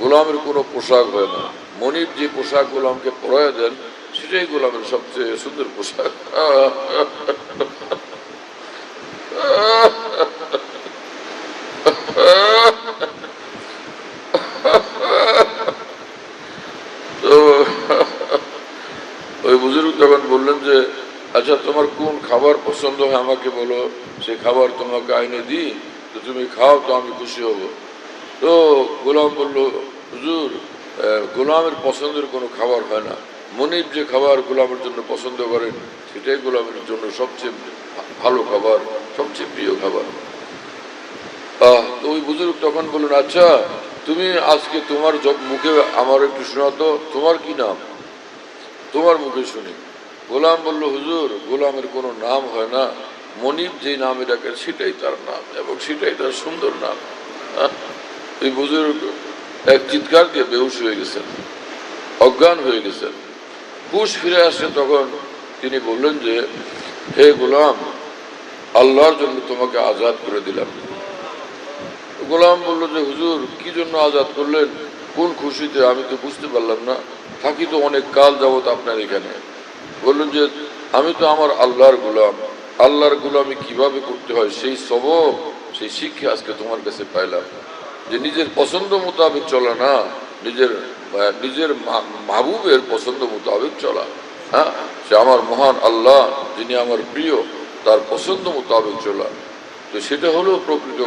গোলামের কোনো পোশাক হয় না, মনিব যে পোশাক গোলামকে পরায় দেন সেটাই গোলামের সবচেয়ে সুন্দর পোশাক। তো ওই বুজুর্গ তখন বললেন যে আচ্ছা তোমার কোন খাবার পছন্দ হয় আমাকে বলো, সে খাবার তোমাকে আইনে দিই, তো তুমি খাও তো আমি খুশি হব। তো গোলাম বলল হুজুর গোলামের পছন্দের কোনো খাবার হয় না, মনিব যে খাবার গোলামের জন্য পছন্দ করেন সেটাই গোলামের জন্য সবচেয়ে ভালো খাবার, সবচেয়ে প্রিয় খাবার। তো ওই বুজুর্গ তখন বললেন আচ্ছা তুমি আজকে তোমার মুখে আমার একটু শোনাতো, তোমার কি নাম, তোমার মুখে শুনি। গোলাম বলল হুজুর গোলামের কোনো নাম হয় না, মনিব যে নামে ডাকেন সেটাই তার নাম এবং সেটাই তার সুন্দর নাম। এই বুজুর্গ এক চিৎকার দিয়ে বেহুশ হয়ে গেছেন, অজ্ঞান হয়ে গেছেন। হুশ ফিরে আসে তখন তিনি বললেন যে হে গোলাম আল্লাহর জন্য তোমাকে আজাদ করে দিলাম। গোলাম বলল যে হুজুর কি জন্য আজাদ করলেন, কোন খুশিতে, আমি তো বুঝতে পারলাম না, থাকি তো অনেক কাল যাবত আপনার এখানে। বললেন যে আমি তো আমার আল্লাহর গোলাম, আল্লাহর গোলামি কিভাবে করতে হয় সেই সবক, সেই শিক্ষা আজকে তোমার কাছে পাইলাম। যে নিজের পছন্দ মোতাবেক চলা না, নিজের মাহবুবের পছন্দ মোতাবেক চলা। হ্যাঁ সে আমার মহান আল্লাহ যিনি আমার প্রিয়, তার পছন্দ মোতাবেক চলা। তো সেটা হলো প্রকৃত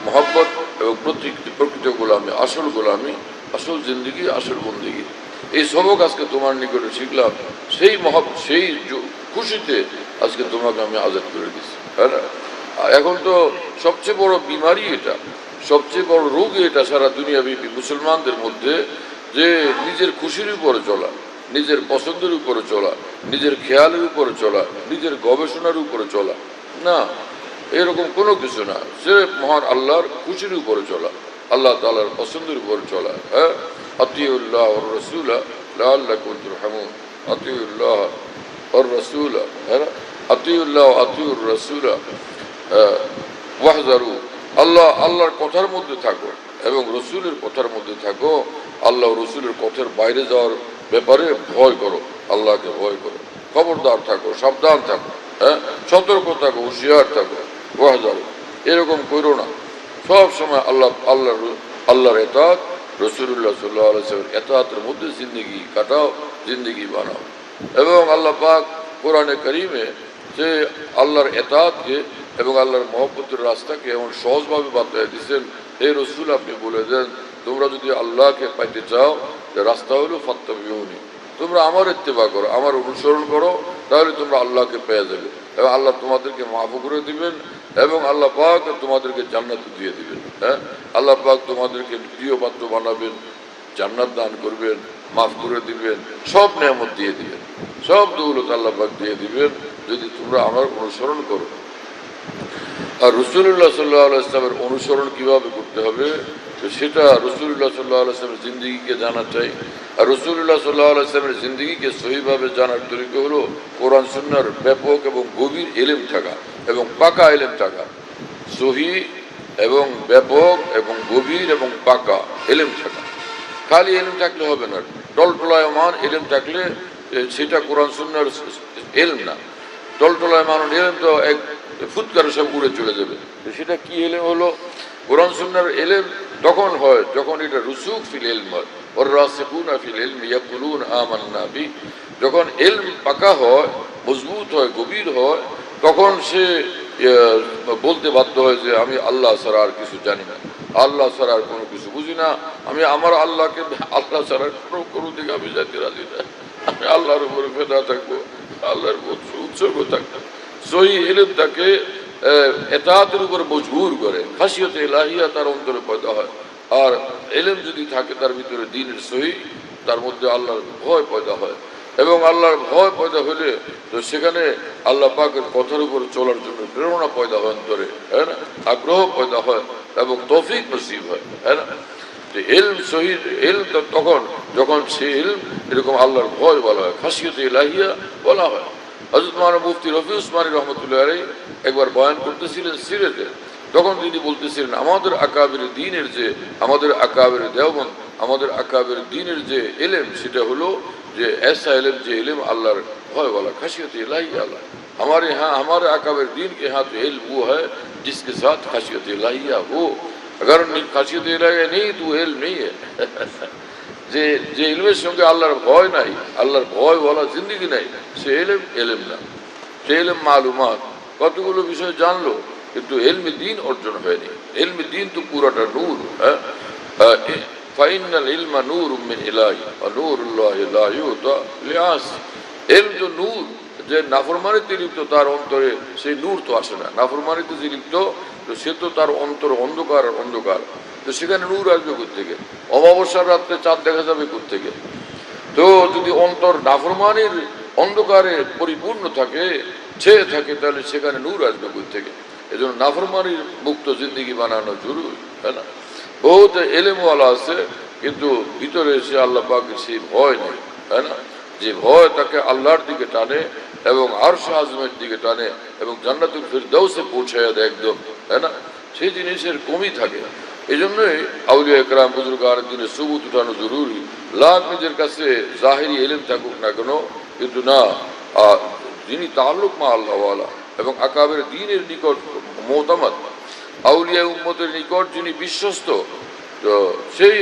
মহব্বত এবং প্রকৃত গোলামি, আসল গোলামি, আসল জিন্দগি, আসল বন্দিগি। এই সবক আজকে তোমার নিকটে শিখলাম, সেই খুশিতে আজকে তোমাকে আমি আজাদ করে দিচ্ছি। হ্যাঁ না, এখন তো সবচেয়ে বড় বিমারি এটা, সবচেয়ে বড় রোগ এটা সারা দুনিয়াব্যাপী মুসলমানদের মধ্যে, যে নিজের খুশির উপরে চলা, নিজের পছন্দের উপরে চলা, নিজের খেয়ালের উপরে চলা, নিজের গবেষণার উপরে চলা না, এরকম কোনো কিছু না। সে মহান আল্লাহর খুশির উপরে চলা, আল্লাহ তাআলার পছন্দের উপরে চলা। হ্যাঁ আতিউল্লাহ ওর রাসূলা লাআল্লাকুম তুরহামুন, আতিউল্লাহ ওর রাসূলা, হ্যাঁ আতিউল্লাহ আতিউর রাসূলা ওয়াহজারু, আল্লাহর কথার মধ্যে থাকো এবং রসুলের কথার মধ্যে থাকো, আল্লাহ রসুলের কথার বাইরে যাওয়ার ব্যাপারে ভয় করো, আল্লাহকে ভয় করো, খবরদার থাকো, সাবধান থাকো, হ্যাঁ সতর্ক থাকো, হুঁশিয়ার থাকো। ওয়াহজারু এরকম করো না, সব সময় আল্লাহর এতাত, রসুল্লাহ সাল্লাল্লাহু আলাইহি ওয়াসাল্লামের এতাতের মধ্যে জিন্দগি কাটাও, জিন্দগি বানাও। এবং আল্লাহ পাক কোরআনে কারিমে যে আল্লাহর এতাতকে এবং আল্লাহর মহব্বতের রাস্তাকে এমন সহজভাবে বাতলায় দিচ্ছেন, হে রসুল আপনি বলে দেন তোমরা যদি আল্লাহকে পাইতে চাও রাস্তা হলো ফাত্তাবিউনি, তোমরা আমার ইত্তেবা করো, আমার অনুসরণ করো, তাহলে তোমরা আল্লাহকে পেয়ে যাবে এবং আল্লাহ তোমাদেরকে মাফ করে দিবেন এবং আল্লাহ পাক তোমাদেরকে জান্নাত দিয়ে দিবেন। হ্যাঁ, আল্লাহ পাক তোমাদেরকে প্রিয় পাত্র বানাবেন, জান্নাত দান করবেন, মাফ করে দিবেন, সব নেয়ামত দিয়ে দিবেন, সব দৌলত আল্লাহ পাক দিয়ে দিবেন যদি তোমরা আমার অনুসরণ করো। আর রাসূলুল্লাহ সাল্লাল্লাহু আলাইহি ওয়াসাল্লামের অনুসরণ কিভাবে করতে হবে তো সেটা রাসূলুল্লাহ সাল্লাল্লাহু আলাইহি ওয়াসাল্লামের জিন্দেগিকে জানা চাই। আর রাসূলুল্লাহ সাল্লাল্লাহু আলাইহি ওয়াসাল্লামের জিন্দেগিকে সহিভাবে জানার তরিকা হলো কোরআন সুন্নাহর ব্যাপক এবং গভীর ইলম থাকা এবং পাকা ইলম থাকা। সহি এবং ব্যাপক এবং গভীর এবং পাকা ইলম থাকা। খালি ইলম থাকলে হবে না, টলটলায়মান ইলম থাকলে সেটা কোরআন সুন্নাহর ইলম না। টলটলায়মান ইলম তো এক ফুৎকারে সব উড়ে চলে যাবে। সেটা কি ইলম হলো? কোরআন সুন্নাহর ইলম তখন হয় যখন এটা রুসুখ ফিল ইলম হয়, ওর রাসিখুনা ফিল ইলমি ইয়াকুলুন আমান্না বি। যখন ইলম পাকা হয়, মজবুত হয়, গভীর হয়, তখন সে বলতে বাধ্য হয় যে আমি আল্লাহ ছাড়া আর কিছু জানি না, আল্লাহ ছাড়া আর কোনো কিছু বুঝি না, আমি আমার আল্লাহকে আল্লাহ ছাড়া কোনো দিকে আমি যাইতে রাজি না, আমি আল্লাহর উপরে ফেদা থাকবো, আল্লাহর উৎসর্গ থাকবো। সহি ইলম তাকে এতাতের উপর মজবুর করে, খাসিয়তে ইলাহিয়া তার অন্তরে পয়দা হয়। আর ইলম যদি থাকে তার ভিতরে দ্বীনের সহি, তার মধ্যে আল্লাহর ভয় পয়দা হয় এবং আল্লাহর ভয় পয়দা হলে তো সেখানে আল্লাহ পাকের কথার উপর চলার জন্য প্রেরণা পয়দা হয় অন্তরে, হ্যাঁ না, আগ্রহ পয়দা হয় এবং তৌফিক নসিব হয়, হ্যাঁ না। ইলম শহীদ ইলম তখন যখন সে ইলম এরকম আল্লাহর ভয় বলা হয়, খাসিয়তে ইলাহিয়া বলা হয়। হযরত মাওলানা মুফতি রফি উসমানী রহমতুল্লাহ আলাইহি একবার বয়ান করতেছিলেন সিরাতে, তখন তিনি বলতেছিলেন আমাদের আকাবের দ্বীনের যে, আমাদের আকাবের দেওবন্দ, আমাদের আকাবের দ্বীনের যে ইলম সেটা হলো যে ऐसा इल्म जो इल्म अल्लाह भय वाला खशियत इलाही अल्लाह। हमारे यहाँ हमारे अकाबिर दीन के यहाँ तो इल्म वो है जिसके साथ खशियत इलाहिया हो। अगर खशियत इलाहिया नहीं तो इल्म नहीं है। যে ইলমের সঙ্গে আল্লাহর ভয় নাই, আল্লাহর ভয় বলা জিন্দেগি নাই, সে ইলম না, সে ইলম মালুমাত, কতগুলো বিষয় জানলো কিন্তু ইলমে দ্বীন অর্জন হয়নি। ইলমে দ্বীন তো পুরাটা নূর। ফাইনাল ইলমা নূর মিন ইলাহি ওয়া নূরুল্লাহি লা ইউতা লিআস। ইলম তো নূর, যে নাফরমানিতে লিপ্ত তার অন্তরে সেই নূর তো আসে না। নাফরমানিতে যে লিপ্ত তো সে তো তার অন্তর অন্ধকার অন্ধকার, তো সেখানে নূর আসবে কোত্থেকে? অমাবস্যার রাত্রে চাঁদ দেখা যাবে কোত্থেকে? তো যদি অন্তর নাফরমানির অন্ধকারে পরিপূর্ণ থাকে, ছেয়ে থাকে, তাহলে সেখানে নূর আসবে কোত্থেকে? এজন্য নাফরমানির মুক্ত জিন্দেগি বানানো জরুরি, তাই না? বহুত এলেমওয়ালা আছে কিন্তু ভিতরে এসে আল্লাহ পাকের সেই ভয় নেই, তাই না? যে ভয় তাকে আল্লাহর দিকে টানে এবং আরশ আজমের দিকে টানে এবং জান্নাতুল ফিরদাউসে পৌঁছায় দেয় একদম, তাই না? সেই জিনিসের কমই থাকে। এই জন্যই আউলিয়া একরাম বুজুর্গান দিনে সুবুত উঠানো জরুরি। লাখ নিজের কাছে জাহিরি ইলম থাকুক না কেন, কিন্তু না, যিনি তাল্লুক মা আল্লাহওয়ালা এবং আকাবের দ্বীনের নিকট মোতামাদ, আউলিয়া উম্মতের নিকট যিনি বিশ্বস্ত, তো সেই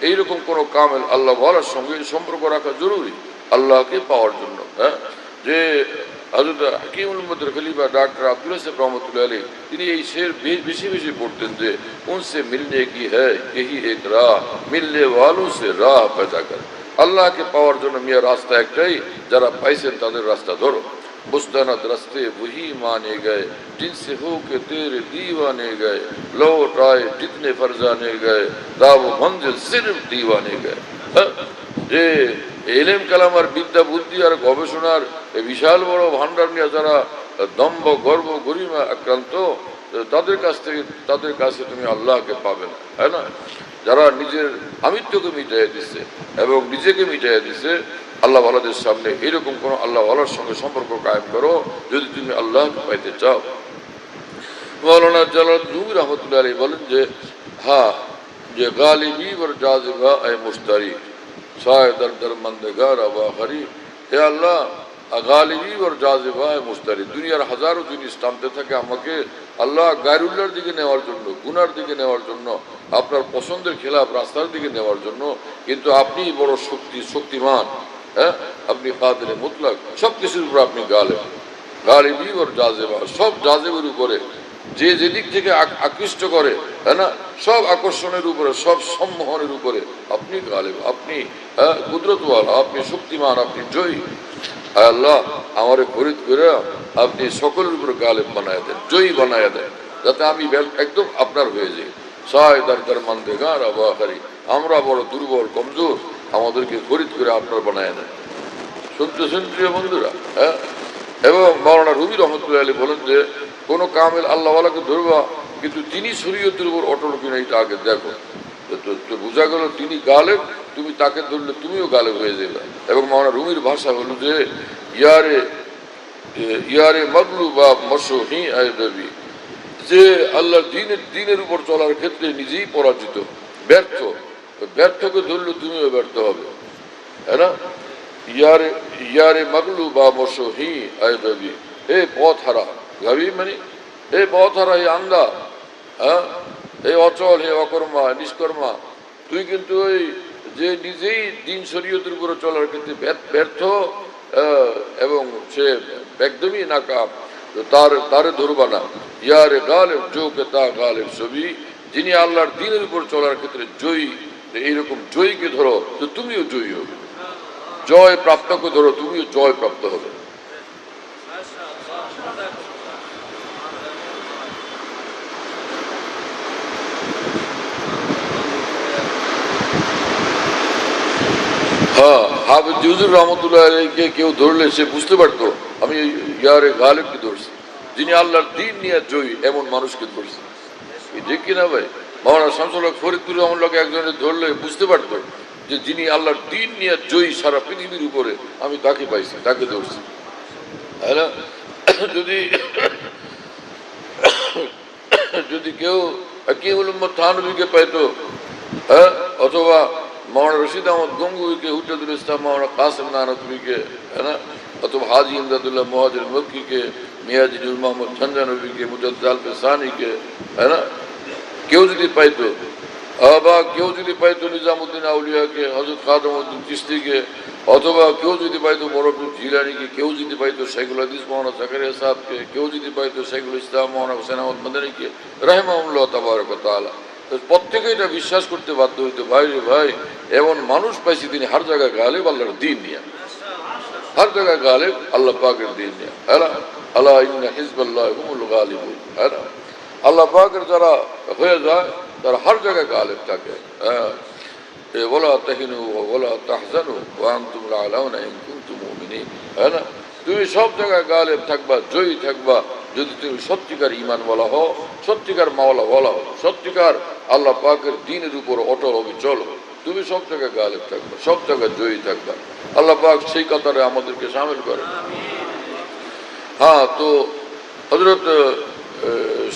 এইরকম কোনো কামেল আল্লাহ ওয়ালার সঙ্গে সম্পর্ক রাখা জরুরি আল্লাহকে পাওয়ার জন্য। হ্যাঁ, যে হযরত হাকিমুল উম্মতের খলিফা ডক্টর আব্দুল হাসেব রহমতুল্লাহ আলাইহি তিনি এই শের বেশি বেশি পড়তেন যে উনসে মিলনে কি হ্যায় यही एक राह मिलने वालों से राह पैदा कर। আল্লাহকে পাওয়ার জন্য মিয়া রাস্তা একটাই, যারা পাইছেন তাদের রাস্তা ধরো। मुस्तनद रस्ते वही माने गए जिनसे हो के तेरे दीवाने गए, लौट आए जितने फरजाने गए दाव मंजिल सिर्फ दीवाने गए। যে এলেম কালাম আর বিদ্যা বুদ্ধি আর গবেষণার বিশাল বড় ভান্ডার নিয়ে যারা দম্ভ গর্ব গরিমা আক্রান্ত, তাদের কাছে তুমি আল্লাহকে পাবে না, তাই না? যারা নিজের আমিত্বকে মিটাইয়া দিচ্ছে এবং নিজেকে মিটাইয়া দিচ্ছে, আল্লাহ ওয়ালাদের সামনে এরকম কোন আল্লাহ ওয়ালার সঙ্গে সম্পর্ক কায়েম করো যদি তুমি আল্লাহকে পাইতে চাও। মৌলানা জালালউদ্দিন রুমি রহমতুল্লাহ আলাইহি বলেন যে হ্যাঁ, যে গালিবি ওর জাযিবা এ মুশতারি শায় দর দর মন্দগার আবা হরি। হে আল্লাহ, গালিবি ওর জাযিবা এ মুশতারি, দুনিয়ার হাজারো জিনিস টানতে থাকে আমাকে আল্লাহ গায়রুল্লাহর দিকে নেওয়ার জন্য, গুনার দিকে নেওয়ার জন্য, আপনার পছন্দের খেলাফ রাস্তার দিকে নেওয়ার জন্য, কিন্তু আপনি বড় শক্তিমান। হ্যাঁ, আপনি কাদের মুতলাক, সব কিছুর উপর আপনি গালিবি ওর জাযিবা, সব জাযিবের উপরে যে যেদিক থেকে আকৃষ্ট করে, তাই না, সব আকর্ষণের উপরে, সব সম্মোহনের উপরে আপনি গালেব, আপনি কুদরতওয়ালা, আপনি শক্তিমান, আপনি জয়ী। আল্লাহ আমারে ফরিদ করে আপনি সকলের উপরে গালেব বানায় দেন, জয়ী বানায় দেন, যাতে আমি একদম আপনার হয়ে যাই। সায় দার মানতে গান আবাহারি, আমরা বড় দুর্বল কমজোর, আমাদেরকে ফরিদ করে আপনার বানায় দেন। শুনতেছেন প্রিয় বন্ধুরা? হ্যাঁ। এবং মাওলানা রুমি রহমতুল্লাহ আলী বলেন যে কোনো কামেল আল্লাহওয়ালাকে ধরবা, কিন্তু তিনি শরীয়তের উপর অটল কিনা এটা আগে দেখো। তো বোঝা গেল তিনি গালেব, তুমি তাকে ধরলে তুমিও গালেব হয়ে যাবে। এবং মাওলানা রুমির ভাষা হলো যে ইয়ারে মগলু বা মশহি আয়দাবি, যে আল্লাহর দিনের উপর চলার ক্ষেত্রে নিজেই পরাজিত, ব্যর্থ, ব্যর্থকে ধরলে তুমিও ব্যর্থ হবে, তাই না? ইয়ারে মগলু বা মশহি আয়দাবি, হে পথ হারা গাবি, মানে হে পথ হারা, হে আন্দা, হ্যাঁ, হে অচল, হে অকর্মা, নিষ্কর্মা, তুই কিন্তু ওই যে নিজেই দিন শরীয়তের উপরে চলার ক্ষেত্রে ব্যর্থ এবং সে একদমই নাকাম, তারে ধরবা না। ইয়ারে গালেব জোকে তা গালেব ছবি, যিনি আল্লাহর দিনের উপর চলার ক্ষেত্রে জয়ী, এইরকম জয়ীকে ধরো তো তুমিও জয়ী হবে, জয় প্রাপ্তকে ধরো তুমিও জয় প্রাপ্ত হবে। হ্যাঁ, হাফেজ হুজুর রহমতুল্লাহ আলাইহিকে কেউ ধরলে সে বুঝতে পারতো আমি ইয়ারে গালেবকে ধরছি, যিনি আল্লাহর দিন নিয়ে জয়ী, এমন মানুষকে ধরছি। ঠিক কিনা ভাই? মাওলানা শামসুল হক ফরিদপুর রহমতুল্লাহকে একজনে ধরলে বুঝতে পারতো যে যিনি আল্লাহর দিন নিয়ে জয়ী সারা পৃথিবীর উপরে, আমি তাকে পাইছি, তাকে ধরছি। তাই না? যদি যদি কেউ হাকিমুল উম্মত থানভীকে পাইতো, হ্যাঁ, অথবা মাওলানা রশিদ আহমদ গঙ্গুইকে, হুজ্জাতুল ইসলাম মাওলানা কাসেম নানতুবিকে, হ্যাঁ না, অথবা হাজি ইমদাদুল্লাহ মুহাজির মক্কিকে, মিয়াজি নূর মোহাম্মদ ঝঞ্ঝানবীকে, মুজাদ্দিদ আলফে সানিকে, হ্যাঁ না, কেউ যদি পাইতো, বা কেউ যদি পাইতো নিজামুদ্দিন আউলিয়াকে, হযরত খাদেমউদ্দিন চিশতিকে, অথবা কেউ যদি পাইতো বরকতুল জিলানীকে, কেউ যদি পাইতো শাইখুল হাদিস মাওলানা জাকারিয়া সাহেবকে, কেউ যদি পাইতো শাইখুল ইসলাম মাওলানা হুসাইন আহমদ মাদানীকে রাহিমাহুল্লাহ তাবারাক ওয়া তাআলা, প্রত্যেকে এটা বিশ্বাস করতে বাধ্য হইতো, ভাই রে ভাই, এমন মানুষ পাইছি তিনি হার জায়গায় গালেব আল্লাহর দিন নিয়ে, হার জায়গায় গালেব আল্লাহ পাকের দিন নিয়ে। হ্যাঁ, আল্লাহ ইন্না হিজবাল্লাহি হুমুল গালিবুন। হ্যাঁ, আল্লাহ পাকের যারা হয়ে যায় তারা হার জায়গায় গালেব থাকে। হ্যাঁ, ওয়ালা তাহিনু ওয়ালা তাহজানু ওয়া আনতুম আ'লাউনা ইন কুনতুম মুমিনিন। হ্যাঁ না, তুমি সব জায়গায় গালেব থাকবা, জয়ী থাকবা, যদি তুমি সত্যিকার ঈমানওয়ালা হও, সত্যিকার মাওলাওয়ালা হও, সত্যিকার আল্লাহ পাকের দ্বীনের উপর অটল অবিচল, তুমি সব জায়গায় গালেব থাকবা, সব জায়গায় জয়ী থাকবা। আল্লাহ পাক সেই কাতারে আমাদেরকে শামিল করে। হ্যাঁ, তো হযরত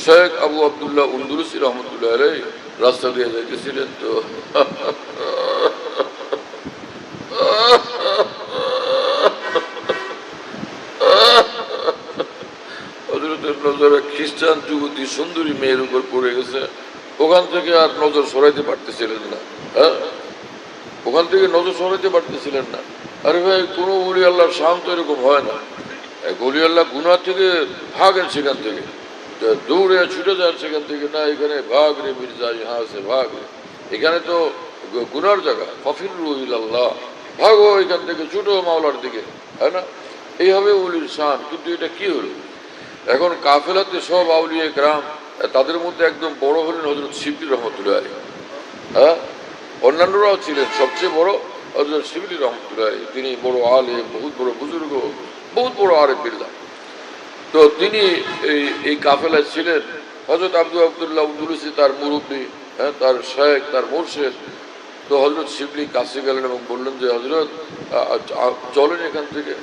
শেখ আবু আব্দুল্লাহ উন্দুলুসি রহমতুল্লাহ আলাইহি রাস্তা দিয়ে যাইতেছিলেন, তো হযরতের নজরে খ্রিস্টান যুবতী সুন্দরী মেয়ের উপর পড়ে গেছে, ওখান থেকে আর নজর সরাইতে পারতেছিলেন না। হ্যাঁ, ওখান থেকে নজর সরাইতে পারতেছিলেন না। আরে ভাই, কোনো ওলি আল্লাহর শান্ত এরকম হয় না। এক ওলি আল্লাহ গুনাহ থেকে ভাগেন, সেখান থেকে দৌড়ে ছুটে যান সেখান থেকে, না এখানে ভাগ রে মির্জা, ইহা আছে ভাগ রে, এখানে তো গুনার জায়গা, ফাফিরু ইলাল্লাহ, ভাগো এখান থেকে, ছুটো মাওলার দিকে। তাই না? এইভাবে ওলির শান। কিন্তু এটা কি হলো, এখন কাফেলাতে সব আউলিয়া کرام, তাদের মধ্যে একদম বড় হলেন হযরত শিবলি রহমতুল্লাহ আলাইহি। হ্যাঁ, অন্যান্যরাও ছিলেন, সবচেয়ে বড় হযরত শিবলি রহমতুল্লাহ আলাইহি। তিনি বড় আলেম, বহুত বড় বুজুর্গ, বহুত বড় আরেফ বিল্লাহ। তো তিনি এই কাফেলায় ছিলেন। হযরত আব্দুল্লাহ উন্দুলুসি তার মুরব্বী, হ্যাঁ, তার শেখ, তার মুর্শিদ। তো হযরত শিবলি কাছে গেলেন এবং বললেন যে হযরত চলেন এখান থেকে,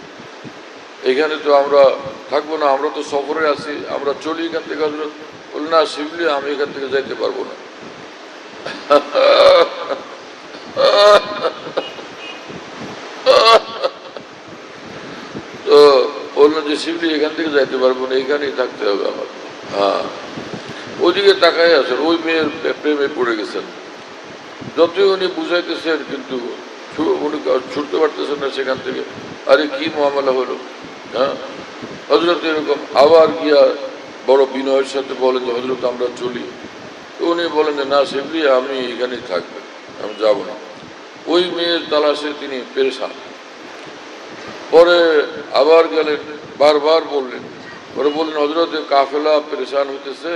এখানে তো আমরা থাকবো না, আমরা তো সফরে আছি, আমরা চলি এখান থেকে। হযরত বললেন, না শিবলি, আমি এখান থেকে যাইতে পারবো না। তো বললেন যে শিবলি, এখান থেকে যাইতে পারবো না, এখানেই থাকতে হবে আমার। হ্যাঁ, ওইদিকে তাকাই আছেন, ওই মেয়ের প্রেমে পড়ে গেছেন। যতই উনি বুঝাইতেছেন, কিন্তু উনি ছুটতে পারতেছেন না সেখান থেকে। আরে কি মামলা হলো। হ্যাঁ, হযরত এরকম আবার গিয়া বড় বিনয়ের সাথে বলেন যে হজরত আমরা চলি। তো উনি বলেন যে না শিবলি আমি এখানেই থাকবেন, আমি যাব না। ওই মেয়ের তালাশে তিনি পেরেশান। পরে আবার গেলেন, বারবার বললেন, পরে বললেন হজরত কাফেলা পেরেশান হইতেছে,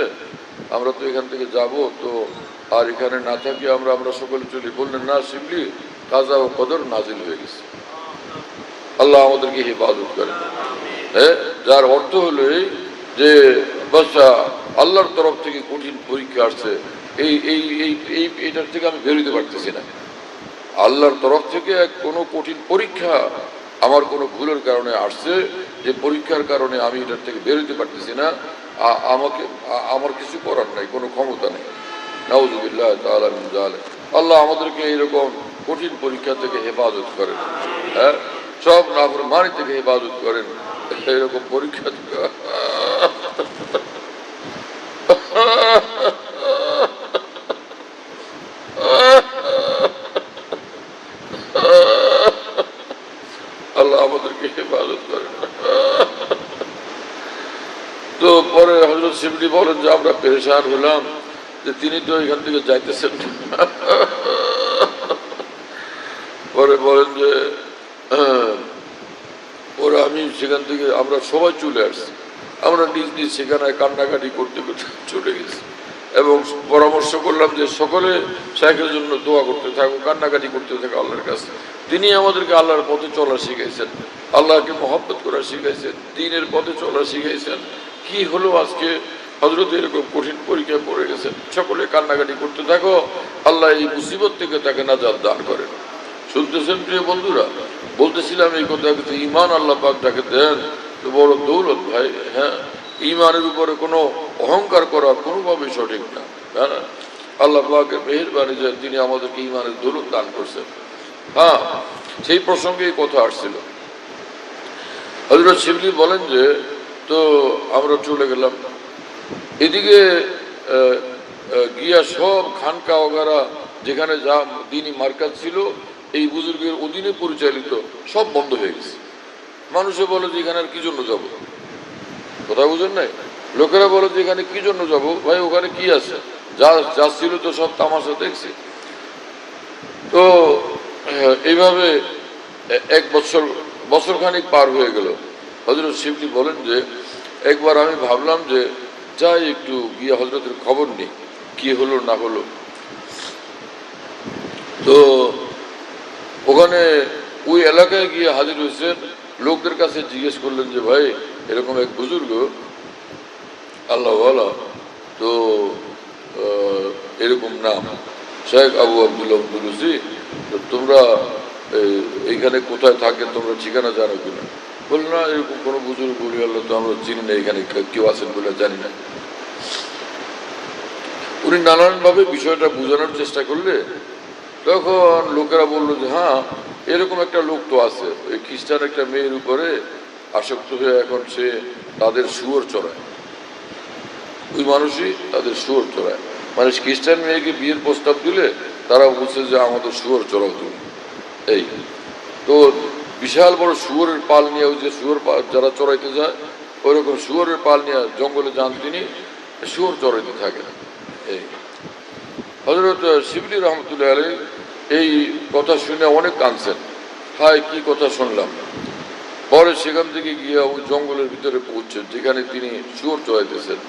আমরা তো এখান থেকে যাব, তো আর এখানে না থাকি আমরা সকলে চলি। বললেন না শিবলি কাজা ও কদর নাজিল হয়ে গেছে, আল্লাহ আমাদেরকে হেফাজত করেন। হ্যাঁ, যার অর্থ হলো এই যে বাচ্চা আল্লাহর তরফ থেকে কঠিন পরীক্ষা আসছে, এই এই এই এই এটার থেকে আমি বেরোতে পারতেছি না। আল্লাহর তরফ থেকে কোনো কঠিন পরীক্ষা আমার কোনো ভুলের কারণে আসছে, যে পরীক্ষার কারণে আমি এটার থেকে বেরোতে পারতেছি না। আমার কিছু করার নাই, কোনো ক্ষমতা নেই। নাউযুবিল্লাহ তাআলা মিন যালিক। আল্লাহ আমাদেরকে এইরকম কঠিন পরীক্ষা থেকে হেফাজত করেন। হ্যাঁ, সব নাফরমানি থেকে হেফাজত করেন, এইরকম পরীক্ষা থেকে। আল্লাহ আমাদেরকে হেফাজত করেন। তো পরে হযরত শিবলি বলেন যে আমরা পেরেশান হলাম যে তিনি তো এখান থেকে যাইতেছেন। পরে বলেন যে ওরা আমি সেখান থেকে আমরা সবাই চলে আসছি, আমরা নিজ নিজ সেখানে কান্নাকাটি করতে করতে চলে গেছি এবং পরামর্শ করলাম যে সকলে শাইখের জন্য দোয়া করতে থাকো, কান্নাকাটি করতে থাকো আল্লাহর কাছে। তিনি আমাদেরকে আল্লাহর পথে চলা শিখাইছেন, আল্লাহকে মহব্বত করা শিখাইছেন, দ্বীনের পথে চলা শিখাইছেন। কি হলো আজকে হযরত এরকম কঠিন পরীক্ষায় পড়ে গেছেন, সকলে কান্নাকাটি করতে থাকো, আল্লাহ এই মুসিবত থেকে তাকে নাজাত দান করেন। শুনতেছেন প্রিয় বন্ধুরা, বলতেছিলাম এই কথা, কিন্তু ঈমান আল্লাহ পাক তাকে দেন তো বড় দৌলত ভাই। হ্যাঁ, ঈমানের উপরে কোনো অহংকার করা কোনোভাবেই সঠিক না। হ্যাঁ, আল্লাহ পাকের মেহেরবানি যে তিনি আমাদেরকে ঈমানের দৌলত দান করছেন। হ্যাঁ, সেই প্রসঙ্গে কথা আসছিল। হযরত শিবলি বলেন যে তো আমরা চলে গেলাম এদিকে গিয়া সব খানকা ওগারা যেখানে যা দিনই মার্কাজ ছিল এই বুজুর্গের অধীনে পরিচালিত সব বন্ধ হয়ে গেছে। মানুষে বলে যে এখানে আর কি জন্য যাব, কথা বুঝেন নাই? লোকেরা বলে যে এখানে কি জন্য যাব ভাই, ওখানে কি আছে, যা যা ছিল তো সব তামাশা দেখছি। তো এইভাবে এক বছর খানিক পার হয়ে গেল। হযরত শিবলি বলেন যে একবার আমি ভাবলাম যে যাই একটু গিয়ে হযরতের খবর নেই, কি হলো না হলো। তো ওখানে ওই এলাকায় গিয়ে হাজির হয়েছেন, লোকদের কাছে জিজ্ঞেস করলেন যে ভাই এরকম এক বুজুর্গ আল্লাহওয়ালা, তো এরকম নাম শেখ আবু আব্দুল্লাহ আব্দুলুসি, তো তোমরা এইখানে কোথায় থাকেন, তোমরা ঠিকানা জানো কিনা? বলল না এরকম কোনো বুজুর্গ বলি আল্লাহ তো আমরা চিনি না, এখানে কেউ আছেন বলে জানি না। উনি নানানভাবে বিষয়টা বোঝানোর চেষ্টা করলে তখন লোকেরা বললো যে হ্যাঁ এরকম একটা লোক তো আছে, ওই খ্রিস্টান একটা মেয়ের উপরে আসক্ত হয়ে এখন সে তাদের শুয়োর চড়ায়, ওই মানুষই তাদের শুয়োর চড়ায়। মানে খ্রিস্টান মেয়েকে বিয়ের প্রস্তাব দিলে তারা বলছে যে আমাদের শুয়োর চড়াও তুমি। এই তো বিশাল বড় শুয়োরের পাল নিয়ে, ওই যে শুয়োর যারা চড়াইতে যায় ওইরকম শুয়োরের পাল নিয়ে জঙ্গলে যান তিনি, শুয়োর চড়াইতে থাকেন। এই হযরত শিবলি রহমতুল্লাহ আলাইহি এই কথা শুনে অনেক কাঁদছেন, হায় কি কথা শুনলাম। পরে সেখান থেকে গিয়ে ওই জঙ্গলের ভিতরে পৌঁছছেন যেখানে তিনি শুয়োর চড়াইতেছেন।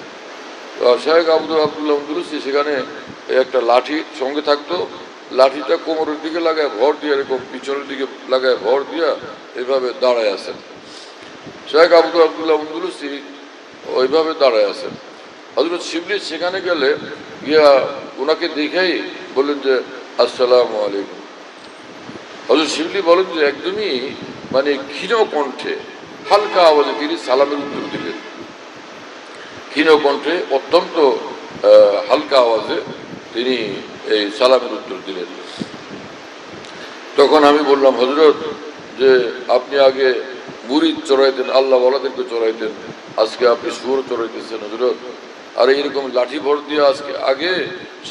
শেখ আব্দুল্লাহ আব্দুলুসি সেখানে একটা লাঠি সঙ্গে থাকতো, লাঠিটা কোমরের দিকে লাগায় ভর দিয়ে, এরকম পিছনের দিকে লাগায় ভর দিয়া এইভাবে দাঁড়ায় আছেন। শেখ আব্দুল্লাহ আব্দুলুসি ওইভাবে দাঁড়ায় আছেন। হযরত শিবলি সেখানে গেলে গিয়া ওনাকে দেখেই বললেন যে আসসালামু আলাইকুম। হযরত শিবলি বলেন যে একদমই মানে ক্ষীণ কণ্ঠে হালকা আওয়াজে তিনি সালামের উত্তর দিলেন, ক্ষীণ কণ্ঠে অত্যন্ত হালকা আওয়াজে তিনি এই সালামের উত্তর দিলেন। তখন আমি বললাম হযরত যে আপনি আগে মুরিদ চড়াইতেন, আল্লাহ ওয়ালাদেরকে চড়াইতেন, আজকে আপনি শুয়োর চড়াইতেছেন হযরত, আর এইরকম লাঠি ভর দিয়ে আজকে আগে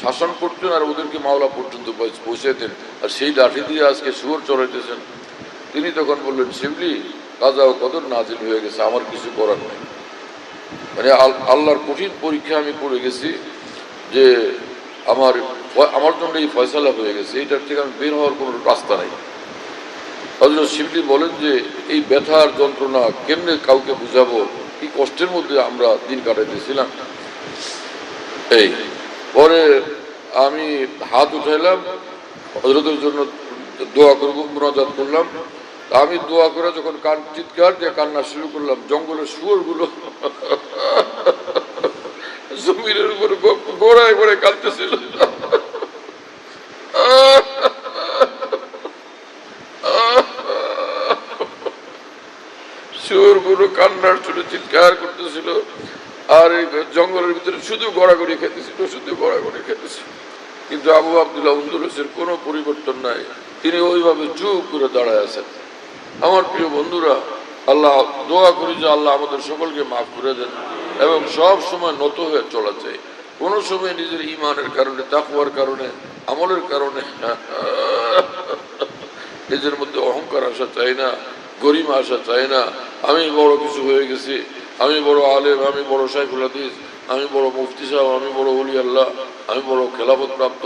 শাসন করতেন আর ওদেরকে মাওলা পর্যন্ত পৌঁছাইতেন, আর সেই লাঠি দিয়ে আজকে শুয়োর চড়াইতেছেন। তিনি তখন বললেন শিবলি কাজা ও কদর নাজিল হয়ে গেছে, আমার কিছু করার নাই। মানে আল্লাহর কঠিন পরীক্ষা আমি পড়ে গেছি যে আমার আমার জন্য এই ফয়সালা হয়ে গেছে, এটার থেকে আমি বের হওয়ার কোনো রাস্তা নাই। হযরত শিবলি বলেন যে এই ব্যথার যন্ত্রণা কেমনে কাউকে বুঝাবো, কি কষ্টের মধ্যে আমরা দিন কাটাইতেছিলাম। এই পরে আমি হাত উঠাইলাম, হযরতের জন্য দোয়া করবো, মুনাজাত করলাম। আমি দোয়া করে যখন চিৎকার দিয়ে কান্না শুরু করলাম, জঙ্গলের শুয়োর গুলো জমিনের উপরে গোড়ায় গোড়ায় কাঁদতেছিল। শুয়োর গুলো কান্নার শুনে চিৎকার করতেছিল, আর এই জঙ্গলের ভিতরে শুধু গড়াগড়ি খেতেছিল, শুধু গড়াগড়ি খেতেছিল। কিন্তু আবু আব্দুল্লাহ উন্দুলুসের কোনো পরিবর্তন নাই, তিনি ওইভাবে চুপ করে দাঁড়ায় আছেন। আমার প্রিয় বন্ধুরা, আল্লাহ দোয়া করি যে আল্লাহ আমাদের সকলকে মাফ করে দেন এবং সব সময় নত হয়ে চলা চাই। কোনো সময় নিজের ইমানের কারণে, তাকওয়ার কারণে, আমলের কারণে নিজের মধ্যে অহংকার আসা চাই না, গরিমা আসা চাই না। আমি বড় কিছু হয়ে গেছি, আমি বড় আলেম, আমি বড় শাইখুল হাদিস, আমি বড় মুফতি সাহেব, আমি বড় ওলি আল্লাহ, আমি বড় খেলাফত প্রাপ্ত,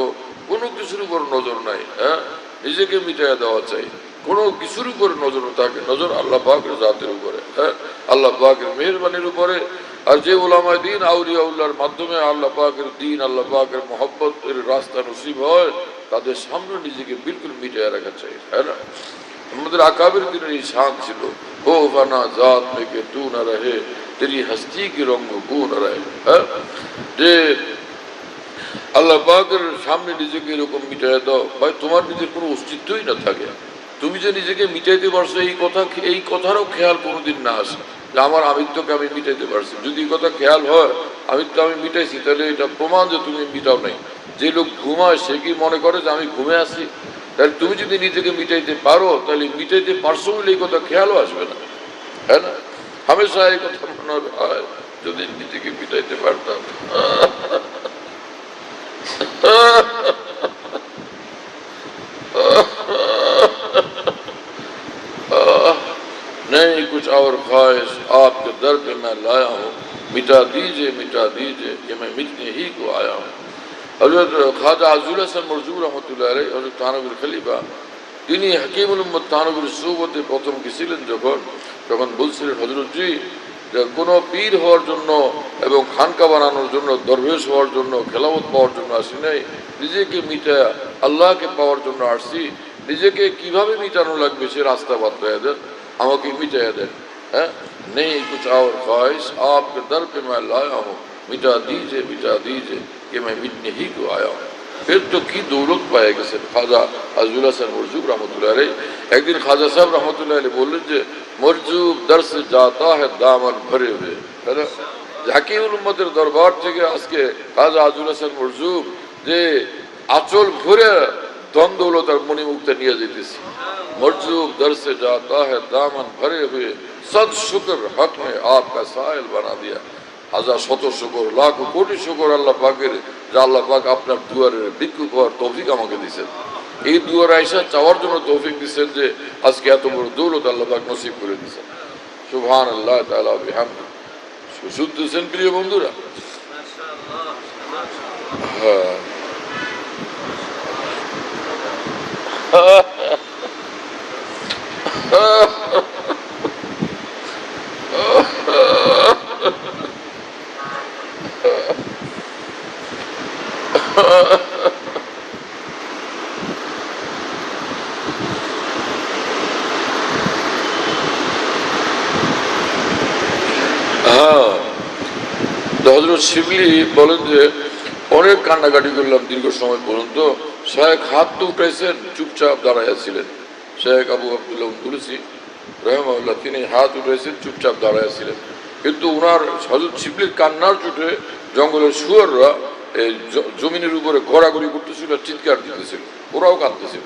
কোনো কিছুর উপর নজর নাই। হ্যাঁ, নিজেকে মিটাইয়া দেওয়া চাই। কোনো কিছুর উপরে নজর থাকে, নজর আল্লাহ পাকের জাতের উপরে, হ্যাঁ, আল্লাহ পাকের মেহেরবানির উপরে। আর যে ওলামায়ে দ্বীন আউলিয়াউল্লাহর মাধ্যমে আল্লাহ পাকের দ্বীন, আল্লাহ পাকের মহব্বতের রাস্তা নসিব হয়, তাদের সামনে নিজেকে বিলকুল মিটাইয়া রাখা চাই, তাই না? আমাদের আকাবের দিনের এই শান ছিল, ও ফানা জাত মেকে তু না রহে, তেরি হস্তি কি রঙ বু না রহে। হ্যাঁ, যে আল্লাহ পাকের সামনে নিজেকে এরকম মিটাইয়া দাও, ভাই তোমার নিজের কোনো অস্তিত্বই না থাকে। তুমি যে নিজেকে মিটাইতে পারছো, এই কথারও খেয়াল কোনোদিন না আসে যে আমার আমিত্বকে আমি মিটাইতে পারছি। যদি এই কথা খেয়াল হয় আমিত্ব আমি মিটাইছি, তাহলে এটা প্রমাণ যে তুমি মিটাও নাই। যে লোক ঘুমায় সে কি মনে করে যে আমি ঘুমে আছি? তাহলে তুমি যদি নিজেকে মিটাইতে পারো, তাহলে মিটাইতে পারছো বলে এই কথা খেয়ালও আসবে না, হ্যাঁ না? হামেশা এই কথা মনে হবে, হয় যদি নিজেকে মিটাইতে পারতাম। नहीं कुछ और ख्वाहिश आपके दर पे मैं लाया हूँ, मिटा दीजिए कि मैं मिटने ही को आया हूँ। हजरत ख्वाजा आजुल हसन मरजू रहमतुल्लाह अलैह, हजरत थानवीর খলিফা, তিনি হাকিমুল উম্মত থানবীর সুবতে প্রথম গেছিলেন যখন বলছিলেন, হযরতজি কোনো পীর হওয়ার জন্য এবং খানকা বানানোর জন্য, দরবেশ হওয়ার জন্য, খেলাফত পাওয়ার জন্য আসি নাই, নিজেকে মিটায়া আল্লাহকে পাওয়ার জন্য আসছি। নিজেকে কিভাবে মিটানো লাগবে সে রাস্তা বাতলায়া দেন, আমাকে মিটাইয়া দেন। হ্যাঁ, নেই কুছ और ख्वाहिश आपके दर पे मैं लाया हूँ, मिटा दीजिए कि मैं मिटने ही को आया हूँ। फिर तो की दौलत पाए গেছে খাজা আজুল হাসান মরজুব রহমতুল্লাহ আলাইহি। একদিন খাজা সাহেব রহমতুল্লাহ আলাইহি বললেন যে মরজুব দর से जाता है दामन भरे हुए। হাকিমুল উম্মতের দরবার থেকে আজকে খাজা আজুল হাসান মরজুব যে আঁচল ভরে ধন দৌলত আর মণিমুক্তা নিয়ে যেতেছি। मरजूब दर से जाता है दामन भरे हुए, सद शुक्र हक में आपका साहिल बना दिया। হাজার শত শুকর, লাখ কোটি শুকর আল্লাহ পাকের, যে আল্লাহ পাক আপনার দুয়ারের ভিক্ষুক হওয়ার তৌফিক আমাকে দিয়েছেন। এই দুয়ারে আইসা চাওয়ার জন্য তৌফিক দিচ্ছেন যে আজকে এত বড় দৌলত আল্লাহ পাক নসিব করে দিয়েছেন। সুবহানাল্লাহ তাআলা বিহামদি। শুনতেছেন প্রিয় বন্ধুরা? হ্যাঁ, হযরত শিবলি বলেন যে অনেক কান্নাকাটি করলাম দীর্ঘ সময় পর্যন্ত। শেখ হাত তো উঠাইছেন, চুপচাপ দাঁড়াইয়াছিলেন। শেখ আবু আব্দুল্লাহ উন্দুলুসি রহমাহুল্লাহ, তিনি হাত উঠাইছেন, চুপচাপ দাঁড়াইয়াছিলেন। কিন্তু ওনার হযরত শিবলির কান্নার চোটে জঙ্গলের শুয়োররা এই জমিনের উপরে ঘোরাঘুরি করতেছিল, চিৎকার দিতেছিল, ওরাও কাঁদতেছিল।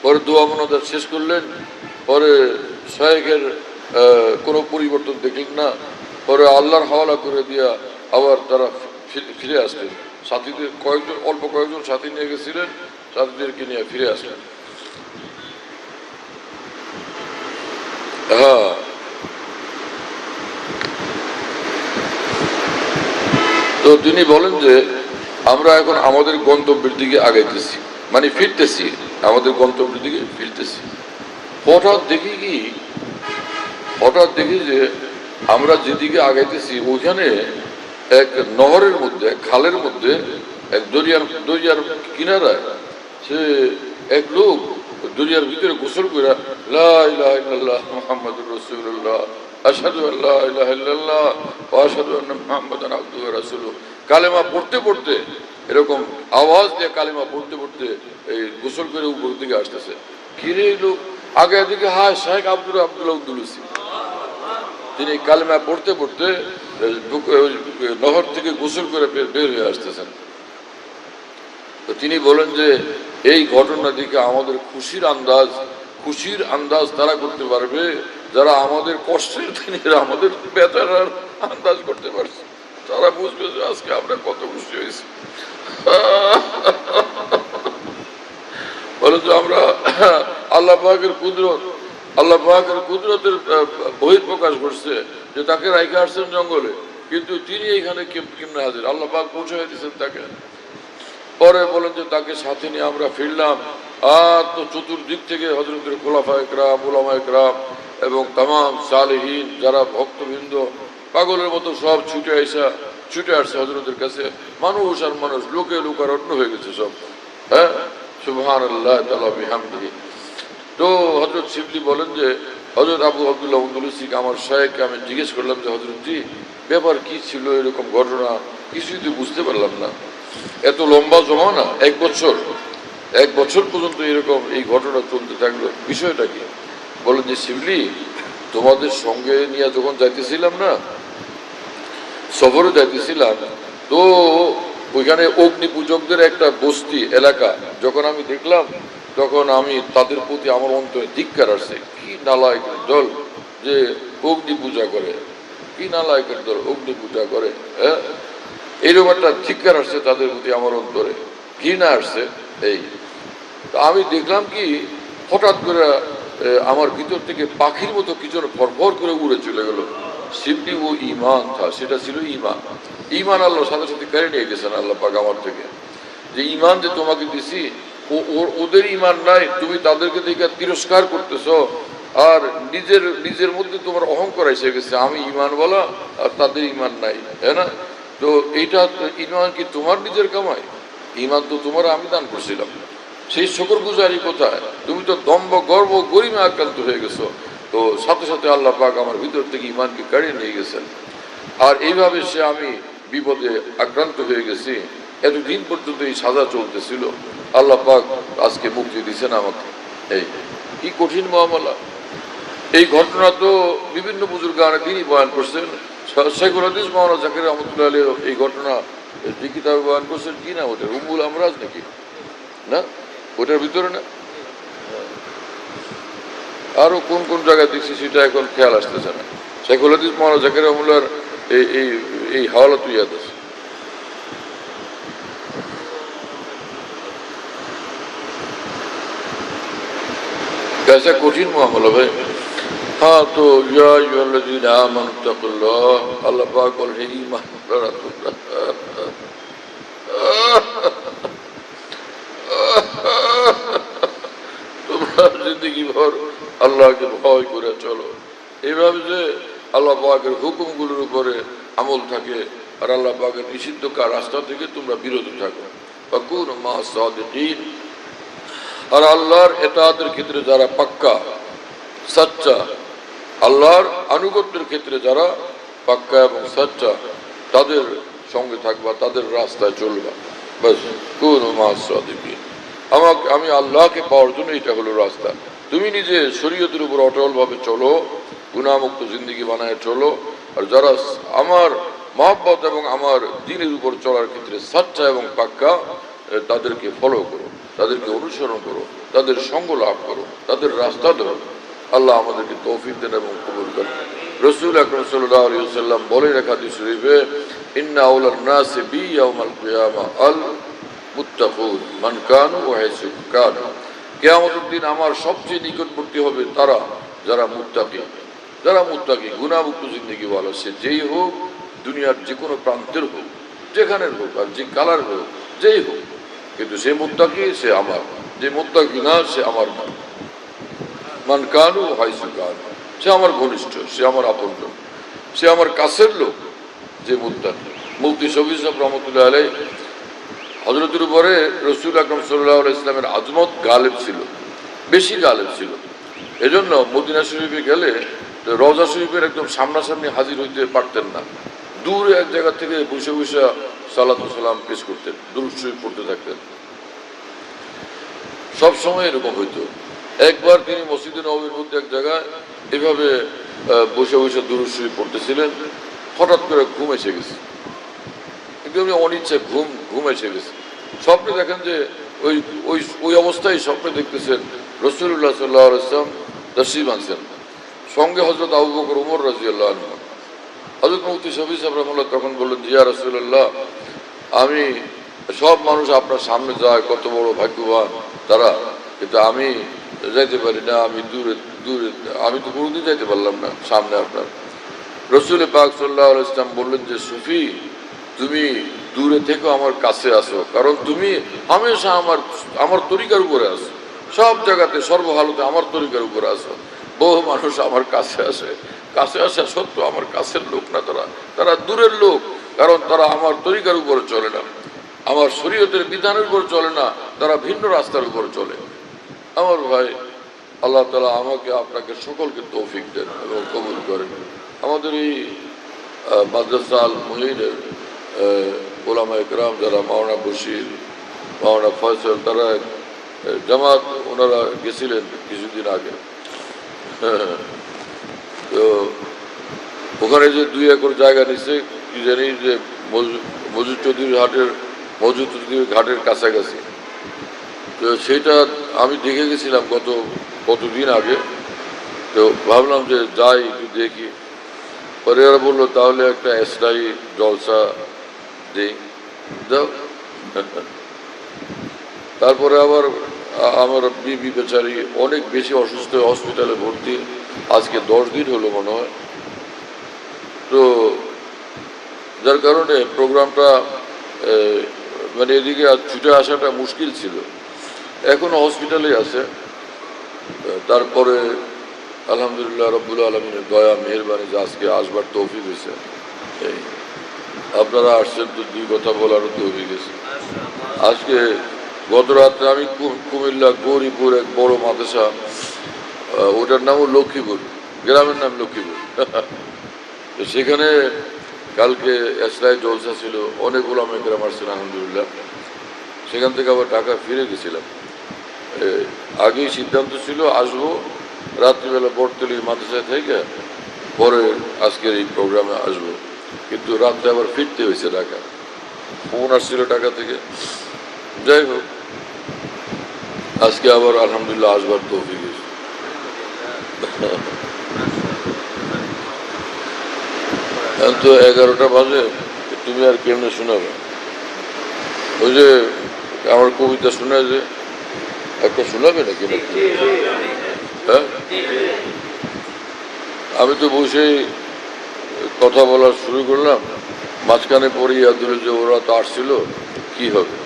পরে দোয়া মোনাজাত শেষ করলেন। পরে শেখের কোনো পরিবর্তন দেখলেন না। পরে আল্লাহর হাওয়ালা করে দিয়া আবার তারা ফিরে আসলেন। সাথীদের অল্প কয়েকজন সাথী নিয়ে গেছিলেন, সাথীদেরকে নিয়ে ফিরে আসলেন। হ্যাঁ, তো তিনি বলেন যে আমরা এখন আমাদের গন্তব্যের দিকে আগাইতেছি, মানে ফিরতেছি, আমাদের গন্তব্যের দিকে ফিরতেছি। হঠাৎ দেখি যে আমরা যেদিকে আগাইতেছি ওইখানে এক নহরের মধ্যে, এক খালের মধ্যে, এক দরিয়ার কিনারায় সে এক লোক দরিয়ার ভিতরে গোসল করে লা ইলাহা ইল্লাল্লাহ মুহাম্মাদুর রাসূলুল্লাহ আশহাদু আল্লা ইলাহা ইল্লাল্লাহ ওয়া আশহাদু আন্না মুহাম্মাদান আবদুহু ওয়া রাসূলুহু কালেমা পড়তে পড়তে, এরকম আওয়াজ দিয়ে কালেমা পড়তে পড়তে এই গোসল করে উপর দিকে আসতেছে। কিরে এই লোক আগে এদিকে হায় শেখ আব্দুল্লাহ উদ্দুলুসি, তিনি কালেমা পড়তে পড়তে নহর থেকে গোসল করে বের হয়ে আসতেছেন। তো তিনি বলেন যে এই ঘটনা দিকে আমাদের খুশির আন্দাজ তারা করতে পারবে যারা আমাদের কষ্টের দিনের, আমাদের বেচারার আন্দাজ করতে পারছে। তারা বুঝবে যে আজকে আমরা কত খুশি হয়েছি। বলে যে আমরা আল্লাহ পাকের কুদরতের বহিঃপ্রকাশ করছে যে তাকে রাইখে আসছেন জঙ্গলে, কিন্তু তিনি এইখানে কেমনে হাজির, আল্লাহ পাক পৌঁছাই দিচ্ছেন তাকে। পরে বলেন যে তাকে সাথে নিয়ে আমরা ফিরলাম, আর তো চতুর্দিক থেকে হযরতের খোলাফায়ে কেরাম, উলামায়ে কেরাম এবং তামাম সালেহীন যারা ভক্তবৃন্দ পাগলের মতো সব ছুটে আসছে হযরতের কাছে। মানুষ আর মানুষ, লোকারণ্য হয়ে গেছে সব। হ্যাঁ, সুবহানাল্লাহ তাআলা বিহামদিহি। তো হযরত শিবলি বলেন যে হযরত আবু আব্দুল্লাহ উদ্দুলুসিকে, আমার শায়েখকে আমি জিজ্ঞেস করলাম যে হযরত জি ব্যাপার কি ছিল, এরকম ঘটনা কিছুই তো বুঝতে পারলাম না, এত লম্বা জমানা, এক বছর পর্যন্ত এরকম এই ঘটনা চলতে থাকলো, বিষয়টা কি? বলেন যে শিবলি, তোমাদের সঙ্গে নিয়ে যখন যাইতেছিলাম না, সফরে যাইতেছিলাম, তো ওইখানে অগ্নি পূজকদের একটা বস্তি এলাকা যখন আমি দেখলাম, তখন আমি তাদের প্রতি আমার অন্তরে ধিক্কার আসছে। কি নালায়েকের দল যে অগ্নি পূজা করে, কি নালায়েকের দল অগ্নি পূজা করে। হ্যাঁ, এইরকম একটা ধিক্কার আসছে তাদের প্রতি আমার অন্তরে, ঘৃণা আসছে। এই আমি দেখলাম কি হঠাৎ করে আমার ভিতর থেকে পাখির মতো কিছু ভরভর করে উড়ে চলে গেল। সিম্পলি ও ইমান থা, সেটা ছিল ইমান আল্লাহর সাথে সাথে কেড়ে নিয়ে গেছেন আল্লাহ পাক আমার থেকে। যে ইমান যে তোমাকে দিছি, ওদের ইমান নাই, তুমি তাদেরকে দেখে তিরস্কার করতেছ, আর নিজের মধ্যে তোমার অহংকার এসে গেছে, আমি ইমান বলা আর তাদের ইমান নাই। হ্যাঁ না? তো এইটা ইমান কি তোমার নিজের কামাই? ইমান তো তোমার আমি দান করছিলাম। সেই শুকর গুজারি কোথায়? তুমি তো দম্ভ, গর্ব, গরিমে আক্রান্ত হয়ে গেছো। তো সাথে সাথে আল্লাহ পাক আমার ভিতর থেকে ইমানকে কাড়িয়ে নিয়ে গেছেন। আর এইভাবে আমি বিপদে আক্রান্ত হয়ে গেছি। এতদিন পর্যন্ত এই সাজা চলতেছিল, আল্লাহ পাক আজকে মুক্তি দিচ্ছেন আমাকে। এই কি কঠিন মামলা! এই ঘটনা তো বিভিন্ন বুজুর্গান দিনই বয়ান করছেন। শেখুল হাদিস মাওলানা জাকির রহমতুল্লাহ আলাইহি এই ঘটনা যে কিতাবে বয়ান করছেন, কি না ওটা উম্মুল আমরাজ নাকি না, ওটার ভিতরে না আরো কোন কোন জায়গায় দেখছি সেটা এখন খেয়াল আসতেছে না। শেখুল হাদিস মাওলানা জাকির রহমতুল্লাহর এই হাওয়ালা তুই ইয়াদ আছে। कैसा कठिन मामला भाई। हाँ, तो या अय्युहल्लज़ीना आमनू तक़ुल्लाह, अल्लाह पाक बोले हे ईमान वाला তোমরা জিন্দেগি ভর আল্লাহকে ভয় করে চলো। এইভাবে যে আল্লাহ পাকের হুকুমগুলোর উপরে আমল থাকে আর আল্লাহ পাকের নিষিদ্ধ রাস্তা থেকে তোমরা বিরত থাকো। ফাকুনু মা'আস সাদিকিন। আর আল্লাহর ইতাআতের ক্ষেত্রে যারা পাক্কা সচ্চা, আল্লাহর আনুগত্যের ক্ষেত্রে যারা পাক্কা এবং সচ্চা, তাদের সঙ্গে থাকবা, তাদের রাস্তায় চলবা। বাস, কুনু মা'আস সাদিকিন। আমি আল্লাহকে পাওয়ার জন্য এটা হলো রাস্তা। তুমি নিজে শরীয়তের উপর অটলভাবে চলো, গুনাহমুক্ত জিন্দেগি বানায় চলো। আর যারা আমার মহব্বত এবং আমার দ্বীনের উপর চলার ক্ষেত্রে সচ্চা এবং পাক্কা, তাদেরকে ফলো করো, তাদেরকে অনুসরণ করো, তাদের সঙ্গ লাভ করো, তাদের রাস্তা ধরো। আল্লাহ আমাদেরকে তৌফিক দেন এবং কবুল করেন। রাসূল আকরাম সাল্লাল্লাহু আলাইহি ওয়াসাল্লাম বলেন এক হাদিস শরীফে, ইন্না আউলান নাসি বি ইয়াউমাল কিয়ামা আল মুত্তাকুন মান কানু ওয়া হাইসু কানু। কিয়ামতের দিন আমার সবচেয়ে নিকটবর্তী হবে তারা যারা মুত্তাকি, গুনাহমুক্ত জিন্দেগি ওয়ালা, সে যেই হোক, দুনিয়ার যে কোনো প্রান্তের হোক, যেখানের হোক আর যে কালার হোক, যেই হোক, কিন্তু সে মুত্তাকি সে আমার, যে মুত্তাকি না সে আমার না। মান কানু হাইসু কানু, সে আমার ঘনিষ্ঠ, সে আমার আপনজন, সে আমার কাছের লোক, যে মুত্তাকি। মুফতি শফি সাহেব রহমতুল্লাহ আলাইহি হযরতের উপরে রাসূল আকরাম সাল্লাল্লাহু আলাইহি ইসলামের আজমত গালেব ছিল, বেশি গালেব ছিল। এজন্য মদিনা শরীফে গেলে রওজা শরীফের একদম সামনাসামনি হাজির হইতে পারতেন না, দূরে এক জায়গা থেকে বসে বসে সালাতু সালাম পেশ করতেন, দুরূদ শরীফ পড়তে থাকতেন। সব সময় এরকম হইতো। একবার তিনি মসজিদে নববীর মধ্যে এক জায়গায় এভাবে বসে বসে দুরূদ শরীফ পড়তেছিলেন, হঠাৎ করে ঘুম এসে গেছে, একদম অনিচ্ছা ঘুম এসে গেছে। স্বপ্নে দেখেন যে ওই ওই ওই অবস্থায় স্বপ্নে দেখতেছেন রাসূলুল্লাহ সাল্লাল্লাহু আলাইহি ওয়াসাল্লাম তাশরীফ আনছেন, সঙ্গে হযরত আবু বকর ওমর রাদিয়াল্লাহু আনহু। হযরত মুফতি শফি সাহেব রাহমাতুল্লাহ তখন বললেন, ইয়া রাসূলুল্লাহ, আমি সব মানুষ আপনার সামনে যায়, কত বড় ভাগ্যবান তারা, কিন্তু আমি যাইতে পারি না, আমি দূরে দূরে, আমি তো কোনোদিন যাইতে পারলাম না সামনে আপনার। রাসূল পাক সাল্লাল্লাহু আলাইহি ওয়াসাল্লাম বললেন যে, সুফি, তুমি দূরে থেকে আমার কাছে আসো, কারণ তুমি হামেশা আমার তরিকার উপরে আসো, সব জায়গাতে সর্বহালতে আমার তরিকার উপরে আসো। বহু মানুষ আমার কাছে আসে, কাছে আসা সত্য আমার কাছের লোক না, তারা দূরের লোক, কারণ তারা আমার তরিকার উপরে চলে না, আমার শরীয়তের বিধানের উপর চলে না, তারা ভিন্ন রাস্তার উপর চলে। আমার ভাই, আল্লাহ তাআলা আমাকে আপনাকে সকলকে তৌফিক দেন এবং কবুল করেন। আমাদের এই মাদ্রাসা আল মুঈনের ওলামা ইকরাম যারা, মাওলানা বশির, মাওলানা ফয়সাল, তারা জামাত ওনারা গেছিলেন কিছুদিন আগে। তো ওখানে যে 2 একর জায়গা নিচ্ছে, কি জানি যে মজুদ চৌধুরীর ঘাটের কাছাকাছি। তো সেটা আমি দেখে গেছিলাম কতদিন আগে। তো ভাবলাম যে যাই একটু দেখি। পরে ওরা বললো, তাহলে একটা স্থায়ী জলসা দিই, দাও। তারপরে আবার আমার বিবি বেচারি অনেক বেশি অসুস্থ, হসপিটালে ভর্তি, আজকে 10 দিন হলো মনে হয়। তো যার কারণে প্রোগ্রামটা মানে এদিকে ছুটে আসাটা মুশকিল ছিল। এখনো হসপিটালে আছে। তারপরে আলহামদুলিল্লাহ রব্বুল আলমিনের দয়া মেহেরবানি যে আজকে আসবার তৌফিক হয়েছে। এই আপনারা আসছেন তো 2 কথা বলারও তৌফিক হয়েছে। আজকে গত রাত্রে আমি কুমিল্লা গৌরীপুর এক বড় মাদ্রাসা, ওটার নামও লক্ষ্মীপুর, গ্রামের নাম লক্ষ্মীপুর। তো সেখানে কালকে এসরাই জলসা ছিল, অনেক ওলামা ইকরাম আসছেন আলহামদুলিল্লাহ। সেখান থেকে আবার ঢাকা ফিরে গেছিলাম। আগেই সিদ্ধান্ত ছিল আসবো, রাত্রিবেলা বটতলির মাদ্রাসায় থেকে পরে আজকের এই প্রোগ্রামে আসবো, কিন্তু রাত্রে আবার ফিরতে হয়েছে ঢাকা। ফোন আসছিল ঢাকা থেকে। যাই হোক, আজকে আবার আলহামদুলিল্লাহ আসবার তৌফিক হয়েছে। এখন তো 11টা বাজে, তুমি আর কেমনে শোনাবে? ওই যে আমার কবিতা শোনা, যে একটা শোনাবে নাকি? হ্যাঁ, আমি তো বসে কথা বলা শুরু করলাম, মাঝখানে পরে ইয়াদুল যে ওরা তো আসছিল, কি হবে,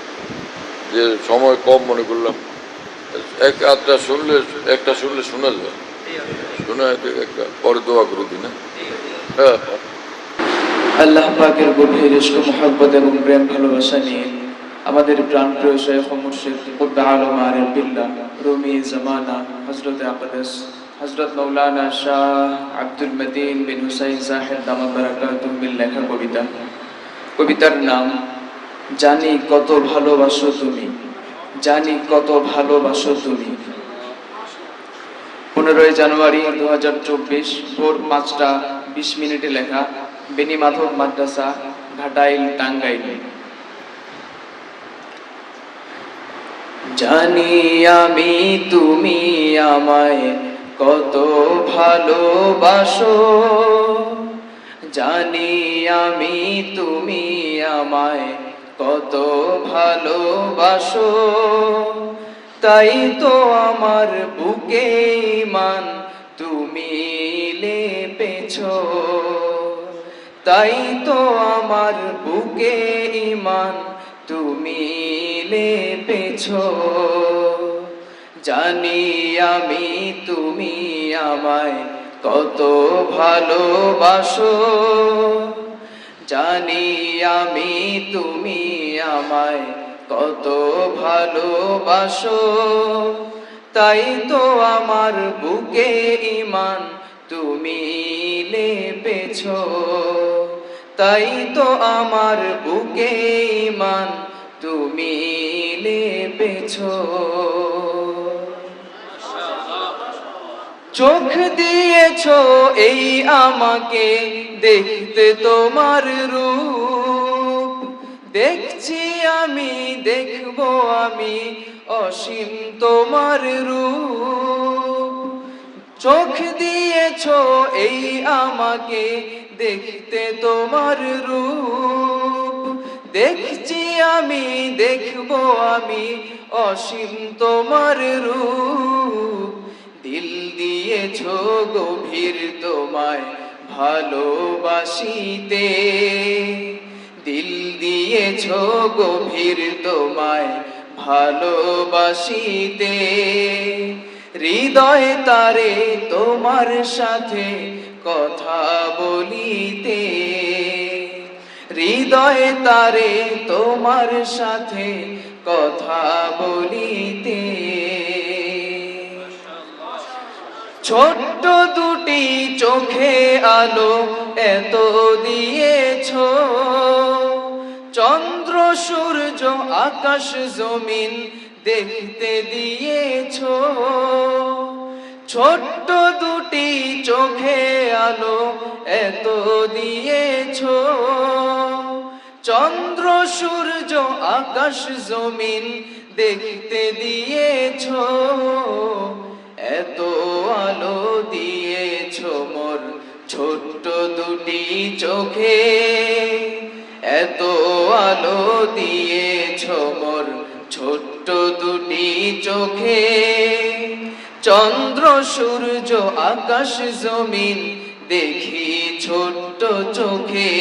যে সময় কম মনে করলাম একটা শুনলে শোনা যায়, শোনা একটা পরে দোয়া করে দিন। হ্যাঁ, আল্লাহ পাকের গভীর ইশক, মুহাব্বত এবং প্রেম ভালোবাসা নিয়ে আমাদের প্রাণপ্রিয় শাইখ ও মুর্শিদ কুতুব আলম আরিফ বিল্লাহ রুমি জামানা হযরত আকদাস হযরত মাওলানা শাহ আব্দুল মতিন বিন হুসাইন সাহেব দামাত বারাকাতুহুর লেখা কবিতার নাম জানি কত ভালোবাসো তুমি, জানি কত ভালোবাসো তুমি। 15 জানুয়ারি 2024 ভোর 5:20 লেখা, বেনি মাধব মাদ্রাসা, ঘাটাইল, টাঙ্গাইল। জানি আমি তুমি আমায় কত ভালোবাসো, জানি আমি তুমি আমায় কত ভালোবাসো, তাই তো আমার বুকে ঈমান তুমি লেপেছো, তাই তো আমার বুকে ঈমান তুমি লেপেছো। জানি আমি তুমি আমায় কত ভালোবাসো, জানি আমি তুমি আমায় কত ভালোবাসো। তাই তো আমার বুকে ঈমান তুমি লেপেছো, তাই তো আমার বুকে ঈমান তুমি লেপেছো। চোখ দিয়েছো এই আমাকে দেখতে তোমার রূপ, দেখছি আমি দেখবো আমি অসীম তোমার রূপ। চোখ দিয়েছো এই আমাকে দেখতে তোমার রূপ, দেখছি আমি দেখবো আমি অসীম তোমার রূপ। দিল দিয়েছো গভীর তোমায় ভালোবাসিতে, দিল দিয়েছো গভীর তোমায় ভালোবাসিতে। হৃদয় তারে তোমার সাথে কথা বলিতে, হৃদয় তারে তোমার সাথে কথা বলিতে। ছোট্ট দুটি চোখে আলো এত দিয়েছো, চন্দ্র সূর্য আকাশ জমিন দেখতে দিয়েছো। ছোট্ট দুটি চোখে আলো এত দিয়েছো, চন্দ্র সূর্য আকাশ জমিন দেখতে দিয়েছো। এত আলো দিয়েছো মোর ছোট্ট দুটি চোখে, এত আলো দিয়েছো মোর ছোট্ট দুটি চোখে। চন্দ্র সূর্য আকাশ জমিন দেখি ছোট্ট চোখে,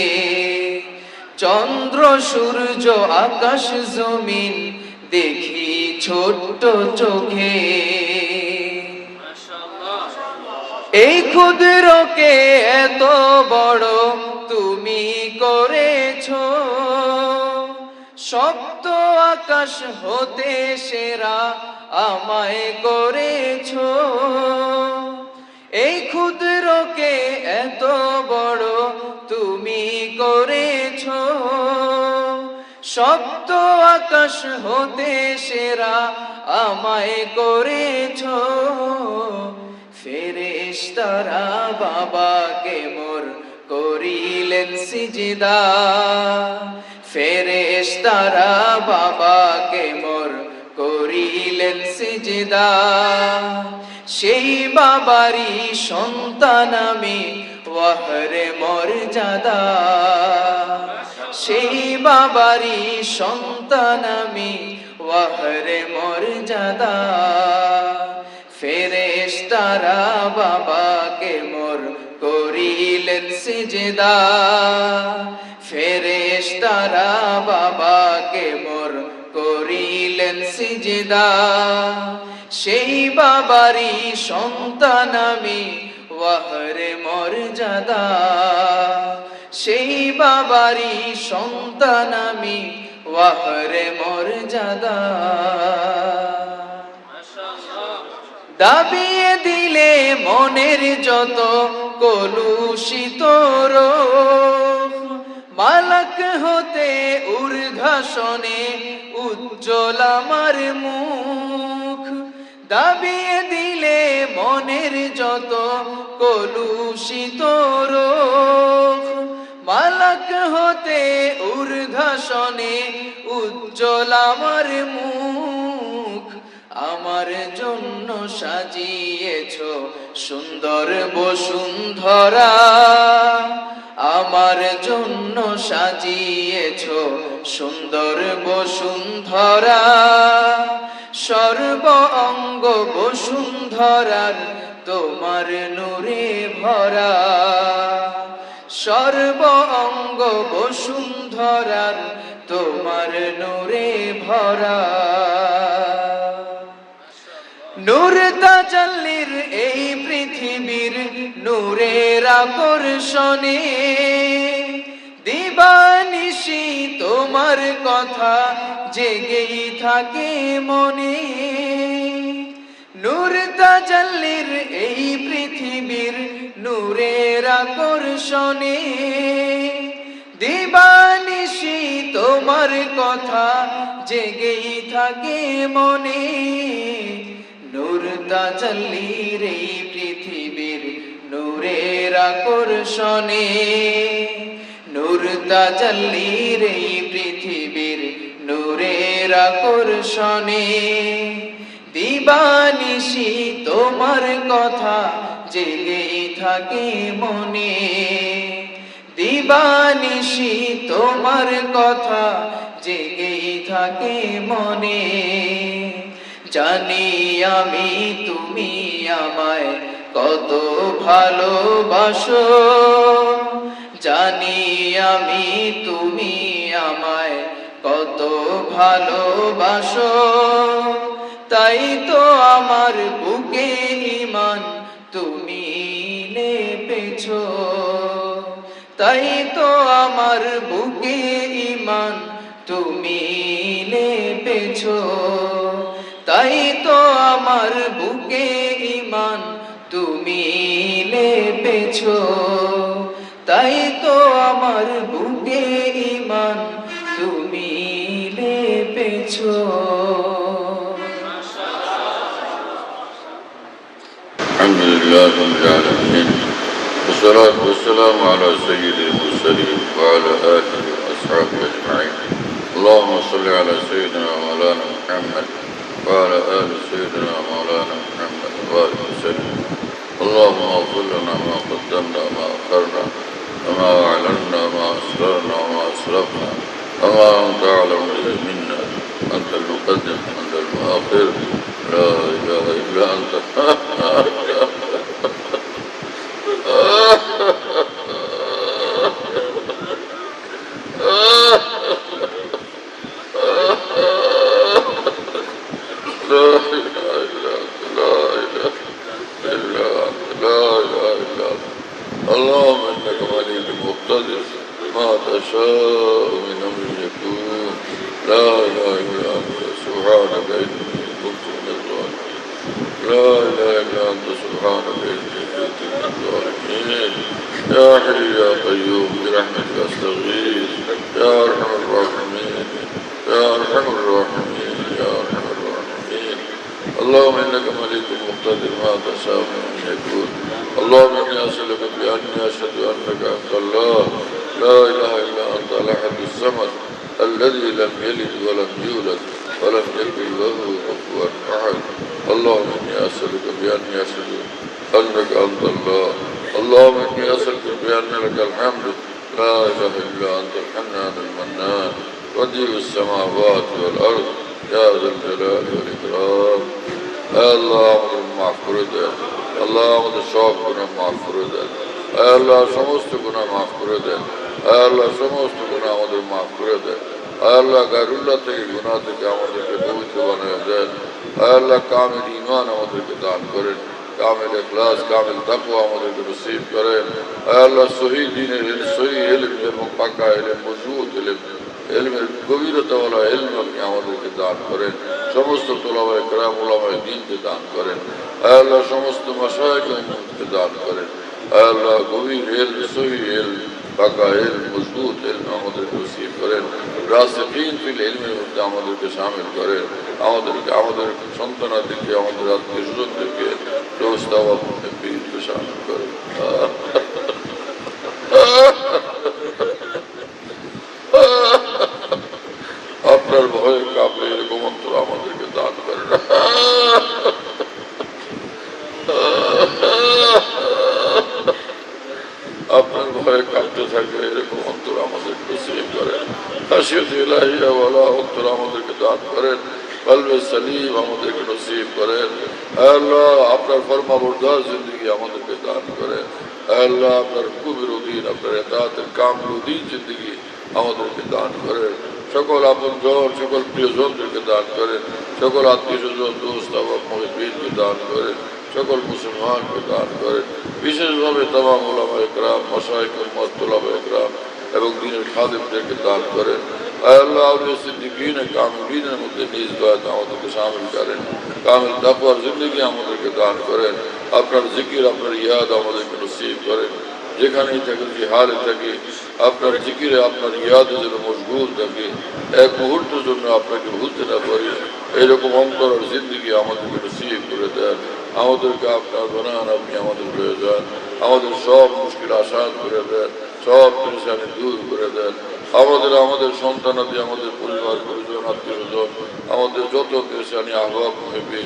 চন্দ্র সূর্য আকাশ জমিন দেখি ছোট্ট চোখে। এই ক্ষুদ্রকে এত বড় তুমি করেছো, সপ্ত আকাশ হতে সেরা আমায় করেছো। এই ক্ষুদ্রকে এত বড় তুমি করেছো, সপ্ত আকাশ হতে সেরা আমায় করেছো। ফেরেশতারা বাবাকে মোর করিলেন সিজদা, ফেরেশতারা বাবাকে মোর করিলেন সিজদা। সেই বাবারই সন্তান আমি ওয়াহরে মর্যাদা, সেই বাবারই সন্তান আমি ওয়াহরে মর্যাদা। ফেরেশতারা বাবাকে মোর করিলেন সিজদা, ফেরেশতারা বাবাকে মোর করিলেন সিজদা। সেই বাবারই সন্তান আমি ওয়াহরে মর্যাদা, সেই বাবারই সন্তান আমি ওয়াহরে মর্যাদা। দাবিয়ে দিলে মনের যত কলুষিত রোগ, মালাক হতে ঊর্ধ্বাসনে উজ্জ্বল আমার মুখ। দাবিয়ে দিলে মনের যত কলুষিত রোগ, মালাক হতে ঊর্ধ্বাসনে উজ্জ্বল আমার মুখ। আমার জন্য সাজিয়েছো সুন্দর বসুন্ধরা, আমার জন্য সাজিয়েছো সুন্দর বসুন্ধরা। সর্ব অঙ্গ বসুন্ধরার তোমার নূরে ভরা, সর্ব অঙ্গ বসুন্ধরার তোমার নূরে ভরা। নূর তাজাল্লির এই পৃথিবীর নূরের আকর্ষণে দিবানিশি তোমার কথা জেগেই থাকে মনে। নূর তাজাল্লির এই পৃথিবীর নূরের আকর্ষণে দিবানিশি তোমার কথা জেগেই থাকে মনে। নূর তাজাল্লির এই পৃথিবীর নূরের আকর্ষণে, নূর তাজাল্লির এই পৃথিবীর নূরের আকর্ষণে দিবানিশি তোমার কথা জেগেই থাকে মনে। দিবানিশি তোমার কথা জেগেই থাকে মনে। জানি আমি তুমি আমায় কত ভালোবাসো, জানি আমি তুমি আমায় কত ভালোবাসো। তাই তো আমার বুকে ঈমান তুমি লেপেছো, তাই তো আমার বুকে ঈমান তুমি লেপেছো, তাই তো আমার বুকে ঈমান তুমি লেপেছো, তাই তো আমার বুকে ঈমান তুমি লেপেছো। আলহামদুলিল্লাহ রাব্বিল আলামিন, والصلاة والسلام على سيد المرسلين وعلى آله وأصحابه أجمعين. اللهم صل على سيدنا مولانا محمد وعلى آل سيدنا مولانا محمد وبارك وسلم. اللهم اغفر لنا ما قدمنا وما أخرنا وما أعلنا وما أسررنا وما أسرفنا وما أنت أعلم به منا. أنت المقدم وأنت المؤخر، لا إله إلا أنت. اللهم انك مليك مقتدر، ما تشاء من امر يكون. لا اله الا انت سبحانك اني كنت من الظالمين. لا اله الا انت سبحانك اني كنت من الظالمين. يا حي يا قيوم برحمتك استغيث، يا ارحم الراحمين، يا ارحم الراحمين، يا ارحم الراحمين. اللهم انك مليك مقتدر، ما تشاء من امر يكون. اللهم اني اسالك باني اشهد انك انت الله لا اله الا انت الاحد الصمد الذي لم يلد ولم يولد ولم يكن له كفوا احد. اللهم اني اسالك باني اشهد انك انت الله. اللهم اني اسالك بان لك الحمد لا اله الا انت الحنان المنان بديع السماوات والارض يا ذا الجلال والاكرام. আল্লাহ আমাদের মাফ করে দেন, আল্লাহ আমাদের সব গুনাহ মাফ করে দেন, আল্লাহ সমস্ত গুনাহ মাফ করে দেন, আল্লাহ সমস্ত গুনাহ আমাদের মাফ করে দেন, আল্লাহ গায়রুল্লাহ থেকে গুনাহ থেকে আমাদেরকে পবিত্র বানিয়ে দেন, আল্লাহ কামিল ঈমান আমাদেরকে দান করেন, কামিল ইখলাস কামিল তাকওয়া আমাদেরকে নসিব করেন, আল্লাহ সহি দ্বীনের সহি ইলম এবং পাকা ইলম মজবুত ইলম ইলমের গভীরতাওয়ালা ইলম আপনি আমাদেরকে দান করেন, সমস্ত তোলাবায়ে কেরাম উলামায়ে দ্বীনকে দান করেন, আল্লাহ সমস্ত মাশায়েখকে দান করেন, আল্লাহ গভীর ইলম সহি ইলম পাকা ইলম মজবুত ইলম আমাদেরকে নসিব করেন, রাসিখিন ফিল ইলমের মধ্যে আমাদেরকে শামিল করেন, আমাদের সন্তানাদিকে আমাদের আত্মীয় স্বজনদেরকে ব্যবস্থাপককে শামিল করেন। আপনার ভয়ে কাঁপলে এরকম অন্তর আমাদেরকে দান করেন। আপনার ভয়ে কাঁপতে থাকলে এরকম অন্তর আমাদেরকে নসিব করেন। খাশিয়াত ইলাহিয়া ওয়ালা অন্তর আমাদেরকে দান করেন, কলবে সলিম আমাদেরকে নসিব করেন। আল্লাহ আপনার ফরমাবরদার জিন্দগি আমাদেরকে দান করেন। আল্লাহ আপনার হুকুমের অধীন, আপনার এতাতের কামের অধীন জিন্দগি আমাদেরকে দান করেন। সকল আপনজন, সকল প্রিয়জনদেরকে দান করেন। সকল আত্মীয় স্বজন, দোস্ত আবাব মহিবীনকে দান করেন। সকল মুসলমানকে দান করেন। বিশেষভাবে তামাম ওলামা একরাম, মাশায়েখ উম্মত, তোলাবা একরাম এবং দ্বীনের খাদেমদেরকে দান করেন। আল্লাহ আউলিয়া সিদ্দিকীন কামিলিনের মধ্যে নিজ দয়াত আমাদেরকে শামিল করেন। কামিল তাকওয়ার জিন্দগি আমাদেরকে দান করেন। আপনার জিকির, আপনার ইয়াদ আমাদেরকে নসিব করেন। যেখানেই থাকি, যে হালে থাকি, আপনার জিকিরে, আপনার ইয়াদে যেন মশগুল থাকি, এক মুহূর্তের জন্য আপনাকে ভুলতে না পারি, এইরকম অন্তরের জিন্দগি আমাদেরকে নসিব করে দেন। আমাদেরকে আপনার বানান, আপনি আমাদের হয়ে যান। আমাদের সব মুশকিল আসান করে দেন, সব পরেশানি দূর করে দেন। আমাদের সন্তানাদি, আমাদের পরিবার পরিজন, আত্মীয় স্বজন, আমাদের যত পেরেশানি আহ্বাব হইবে,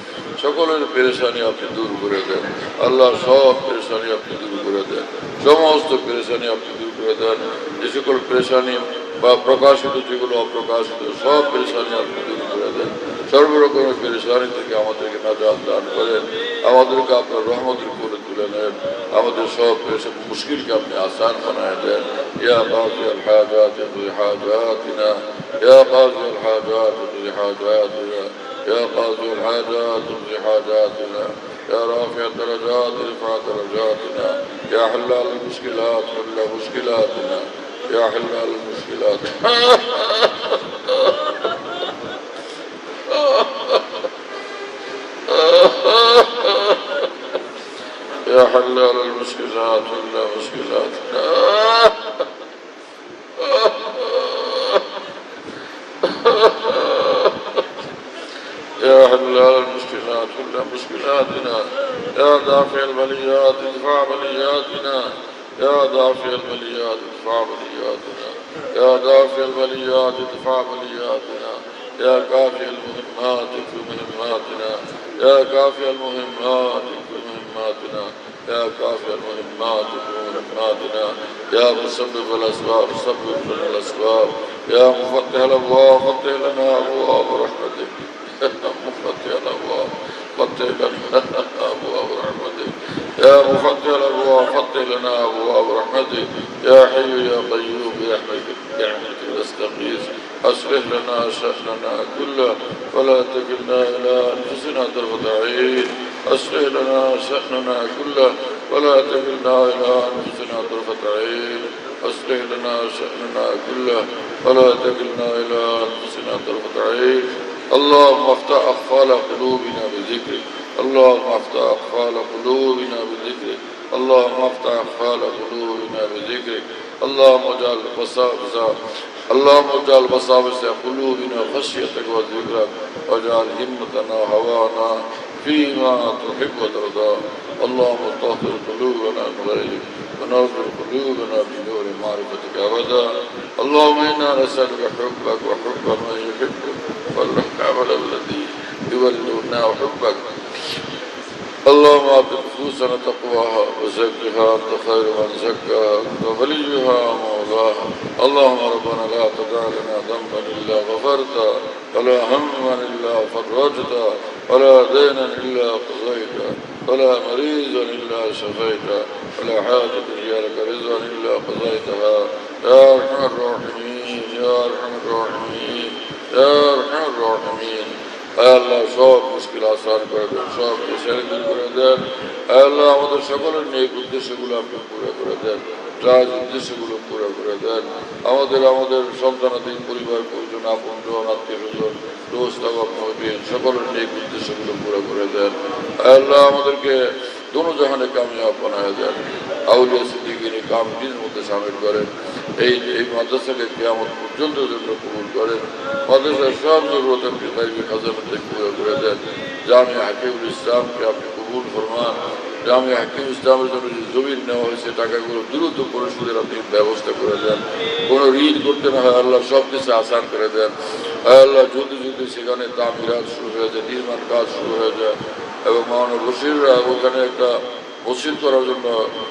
সকলের পেরেশানি আপনি দূর করে দেন। আল্লাহ সব পেরেশানি আপনি দূর করে দেন, সমস্ত পেরেশানি আপনি দূর করে দেন। যে সকল পেরেশানি বা প্রকাশিত, যেগুলো অপ্রকাশিত, সব পেরেশানি আপনি দূর করে দেন। সর্বরকমের পেরেশানি থেকে আমাদেরকে নাজাত দান করেন। আমাদেরকে আপনার রহমতের করে তুলে নেন। আমাদের সব মুশকিলকে আপনি আসান বানায় দেন। ইয়া কাযিয়াল হাজাত ইকদি হাজাতিনা, ইয়া কাযিয়াল হাজাত ইকদি হাজাতিনা, ইয়া কাযিয়াল হাজাত ইকদি হাজাতিনা, يا رافع الدرجات ارفع درجاتنا، يا حلال المشكلات حل مشكلاتنا، يا حلال المشكلات يا حلال المشكلات حل مشكلاتنا، يا حلال المشكلات حل مشكلاتنا، يا دافع البليات ادفع بلياتنا، يا دافع البليات ادفع بلياتنا، يا دافع البليات ادفع بلياتنا، يا كافي المهمات اكف مهماتنا، يا كافي المهمات اكف مهماتنا، يا كافي المهمات اكف مهماتنا، يا مسبب الاسباب سبب لنا الاسباب، يا مفتح الابواب فتح لنا ابواب رحمتك، مفتح الابواب فتح لنا ابواب رحمتك، يا مفتح الابواب فتح لنا ابواب رحمتك، يا حي يا قيوم برحمتك نستغيث، اصلح لنا شأننا كله ولا تكلنا الى انفسنا طرفة عين، اصلح لنا شأننا كله ولا تكلنا الى انفسنا طرفة عين، اصلح لنا شأننا كله ولا تكلنا الى انفسنا طرفة عين. اللهم افتح اقفال قلوبنا بذكرك، اللهم افتح اقفال قلوبنا بذكرك، اللهم افتح اقفال قلوبنا بذكرك، اللهم اجعل بصائر قلوبنا خشيتك وذكرك، واجعل همتنا هوانا فيما تحب وترضى. اللهم طهر قلوبنا من غيرك ونور قلوبنا بنور معرفتك ابدا. اللهم انا نسالك حبك وحب من يحبك والعمل الذي يولدنا حبك. اللهم اعط نفوسنا تقواها وزكها انت خير من زكاها انت وليها ومولاها. اللهم ربنا لا تدع لنا ذنبا الا غفرته ولا هما الا فرجته ولا دينا الا قضيته ولا مريضا الا شفيته ولا حاجة هي لك رزقا الا قضيتها يا ارحم الراحمين يا ارحم الراحمين يا ارحم الراحمين. আল্লাহ সব মুশকিল আসান করে দেন, সব পেশানি দূর করে দেন। আল্লাহ আমাদের সকলের নেক উদ্দেশ্যগুলো আপনি পুরো করে দেন, রাজ উদ্দেশ্যগুলো পুরো করে দেন। আমাদের সন্তানাদি, পরিবার পরিজন, আপনজন, আত্মীয় স্বজন, দোস্ত আবাবিন সকলের নেক উদ্দেশ্যগুলো পুরো করে দেন। আল্লাহ আমাদেরকে দোনো জাহানে কামিয়াব বানায় দেন। আউলিয়া সিদ্দিকীন কামিলিনের মধ্যে শামিল করেন। এই মাদ্রাসাকে কিয়ামত পর্যন্ত জন্য কবুল করেন। মাদ্রাসার সব জরুরত আপনি গায়বী খাজানাতে পুরো করে দেন। জামিয়া হাকিমুল ইসলামকে আপনি কবুল ফরমান। জামিয়া হাকিমুল ইসলামের জন্য যে জমিন নেওয়া হয়েছে, টাকাগুলো দ্রুত পরিশোধের আপনি ব্যবস্থা করে দেন। কোনো ঋণ করতে না হয় আল্লাহ সব কিছু আসান করে দেন। আল্লাহ যদি সেখানে তামিরাত শুরু হয়ে যায়, নির্মাণ কাজ শুরু হয়ে যায় এবং মাওলানা বশিররা ওখানে একটা মসজিদ করার জন্য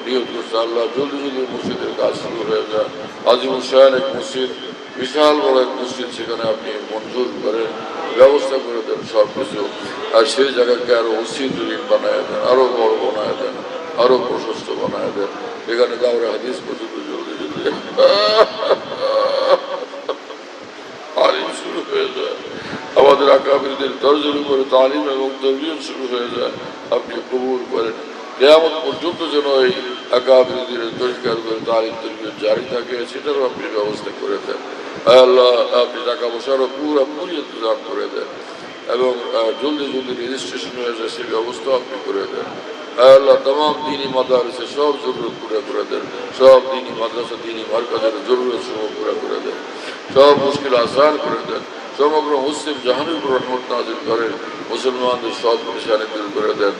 নিয়োগ করছে। আল্লাহ জলদি মসজিদের কাজ শুরু হয়ে যায়। আজিমুল শাহ এক মসজিদ, বিশাল বড় এক মসজিদ, সেখানে আপনি মঞ্জুর করেন, ব্যবস্থা করে দেন সব কিছু। আর সেই জায়গাকে আরো মসজিদ বানায় দেন, আরো বড় বানায় দেন, আরো প্রশস্ত বানায় দেন। এখানে দাওরা হাদিস পর্যন্ত জলদি জলদি তালিম শুরু হয়ে যায়, আমাদের আকাবিরদের দরজের উপরে তালিম এবং তরবিয়ত শুরু হয়ে যায়। আপনি কবুল করেন, কিয়ামত পর্যন্ত যেন এই আকাবিরদের তরিকার উপরে তালিম তরবিয়ত জারি থাকে, সেটারও আপনি ব্যবস্থা করে দেন। আল্লাহ, আপনি টাকা পয়সারও পুরোপুরি ইন্তজাম করে দেন এবং জলদি জলদি রেজিস্ট্রেশন হয়ে যায় সেই ব্যবস্থা আপনি করে দেন। আল্লাহ, तमाम दीनी मदारसे सब जरूरत पूरा করে দেন, সব दीनी মাদ্রাসা दीनी মারকাজের জরুরত সমূহ পুরা করে দেন, সব মুশকিল আসান করে দেন, সমগ্র মুসলিম জাহানের উপর রহমত নাযিল করেন, মুসলমানদের সব পরেশানি দূর করে দেন,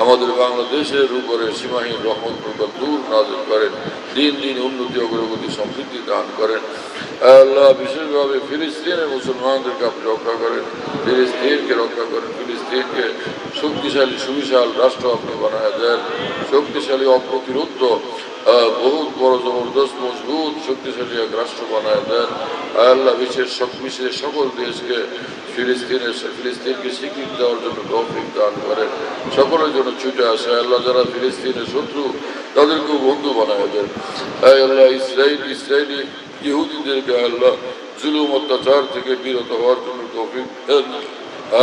আমাদের বাংলাদেশের উপরে সীমাহীন রহমত বরকত দূর নাযিল করেন, দিন দিন উন্নতি অগ্রগতি সমৃদ্ধি দান করেন। আল্লাহ, বিশেষভাবে ফিলিস্তিনের মুসলমানদেরকে আপনি রক্ষা করেন, ফিলিস্তিনকে রক্ষা করেন, ফিলিস্তিনকে শক্তিশালী সুবিশাল রাষ্ট্র আপনি বানায় দেন, শক্তিশালী অপ্রতিরোধ বহুত বড় জবরদস্ত মজবুত শক্তিশালী এক রাষ্ট্র বানায় দেন। আল্লাহ, বিশ্বের সকল দেশকে ফিলিস্তিনকে স্বীকৃতি দেওয়ার জন্য তৌফিক দান করেন, সকলের জন্য ছুটে আসে। আল্লাহ, যারা ফিলিস্তিনের শত্রু তাদেরকেও বন্ধু বানায় দেন। আল্লাহ, ইসরায়েলি ইহুদিদেরকে আল্লাহ জুলুম অত্যাচার থেকে বিরত হওয়ার জন্য তৌফিক দেন।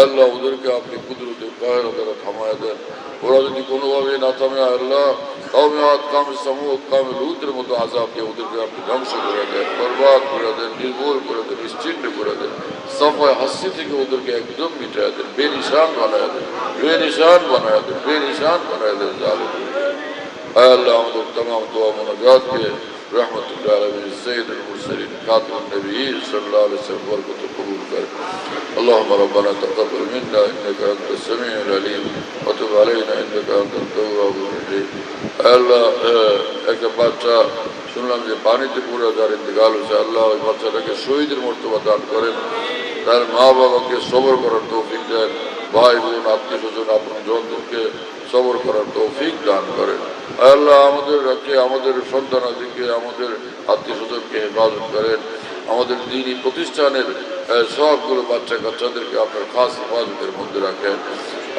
আল্লাহ, ওদেরকে আপনি কুদরতের কায়রা দ্বারা থামায় দেন। ওরা যদি কোনোভাবে না থামে, আল্লাহ, কাউমে আদ, কাউমে সামুদ, কাউমে লূতের মতো আযাব দিয়ে ওদেরকে আপনি ধ্বংস করে দেন, বরবাদ করে দেন, নির্মূল করে দেন, নিশ্চিহ্ন করে দেন, সাফায় হাসি থেকে ওদেরকে একদম মিটায় দেন, বেনিশান বানায় দেন, বেনিশান বানায় দেন, বেনিশান বানায় দেন জালিম। আল্লাহ, আমাদের तमाम दुआ मुनाजातকে रहमतुल्लाह अलैहि सय्यदुल मुरसलीन खातिमुन नबिय्यीन सल्लल्लाहु अलैहि वसल्लम बरकत कबूल कर। اللهم ربنا تقبل منا انك انت السميع العليم وتب علينا انك انت التواب الرحيم। আল্লাহ, একটা বাচ্চা শুনলাম যে পানিতে পুরো যার ইন্তেকাল হয়েছে, আল্লাহ ওই বাচ্চাটাকে শহীদের মর্তবা দান করেন, তার মা বাবাকে সবর করার তৌফিক দেন, ভাই বোন আত্মীয় স্বজন আপন জনদেরকে সবর করার তৌফিক দান করেন। আল্লাহ, আমাদের সন্তানাদিকে, আমাদের আত্মীয় স্বজনকে হেফাজত করেন, আমাদের দ্বীনি প্রতিষ্ঠানের সবগুলো বাচ্চা কাচ্চাদেরকে আপনার খাস হেফাজতের মধ্যে রাখেন।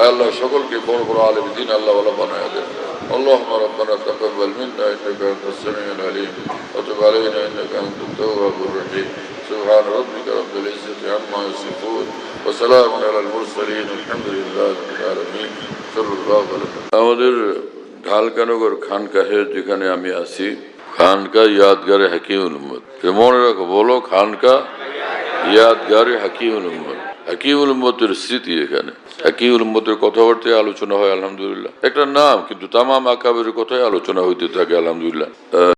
আল্লাহ, সকলকে বড় বড় আলেম দ্বীন আল্লাহ বানায় দেন। اللهم ربنا تقبل منا انك انت السميع العليم وتب علينا انك انت التواب الرحيم। سبحان ربك رب العزة عما يصفون وسلام على المرسلين والحمد لله رب العالمين صلى الله عليه وسلم। আমাদের ঢালকানগর খানকাহে যেখানে আমি আছি, খানকা ইয়াদগারে হাকিমুল উম্মত, মনে রাখো, বলো খানকা ইয়াদগারে হাকিমুল উম্মত। হাকিমুল উম্মতের স্মৃতি এখানে, হাকিমুল উম্মতের কথাবার্তায় আলোচনা হয় আলহামদুলিল্লাহ, একটা নাম, কিন্তু তামাম আকাবের কথাই আলোচনা হইতে থাকে আলহামদুলিল্লাহ।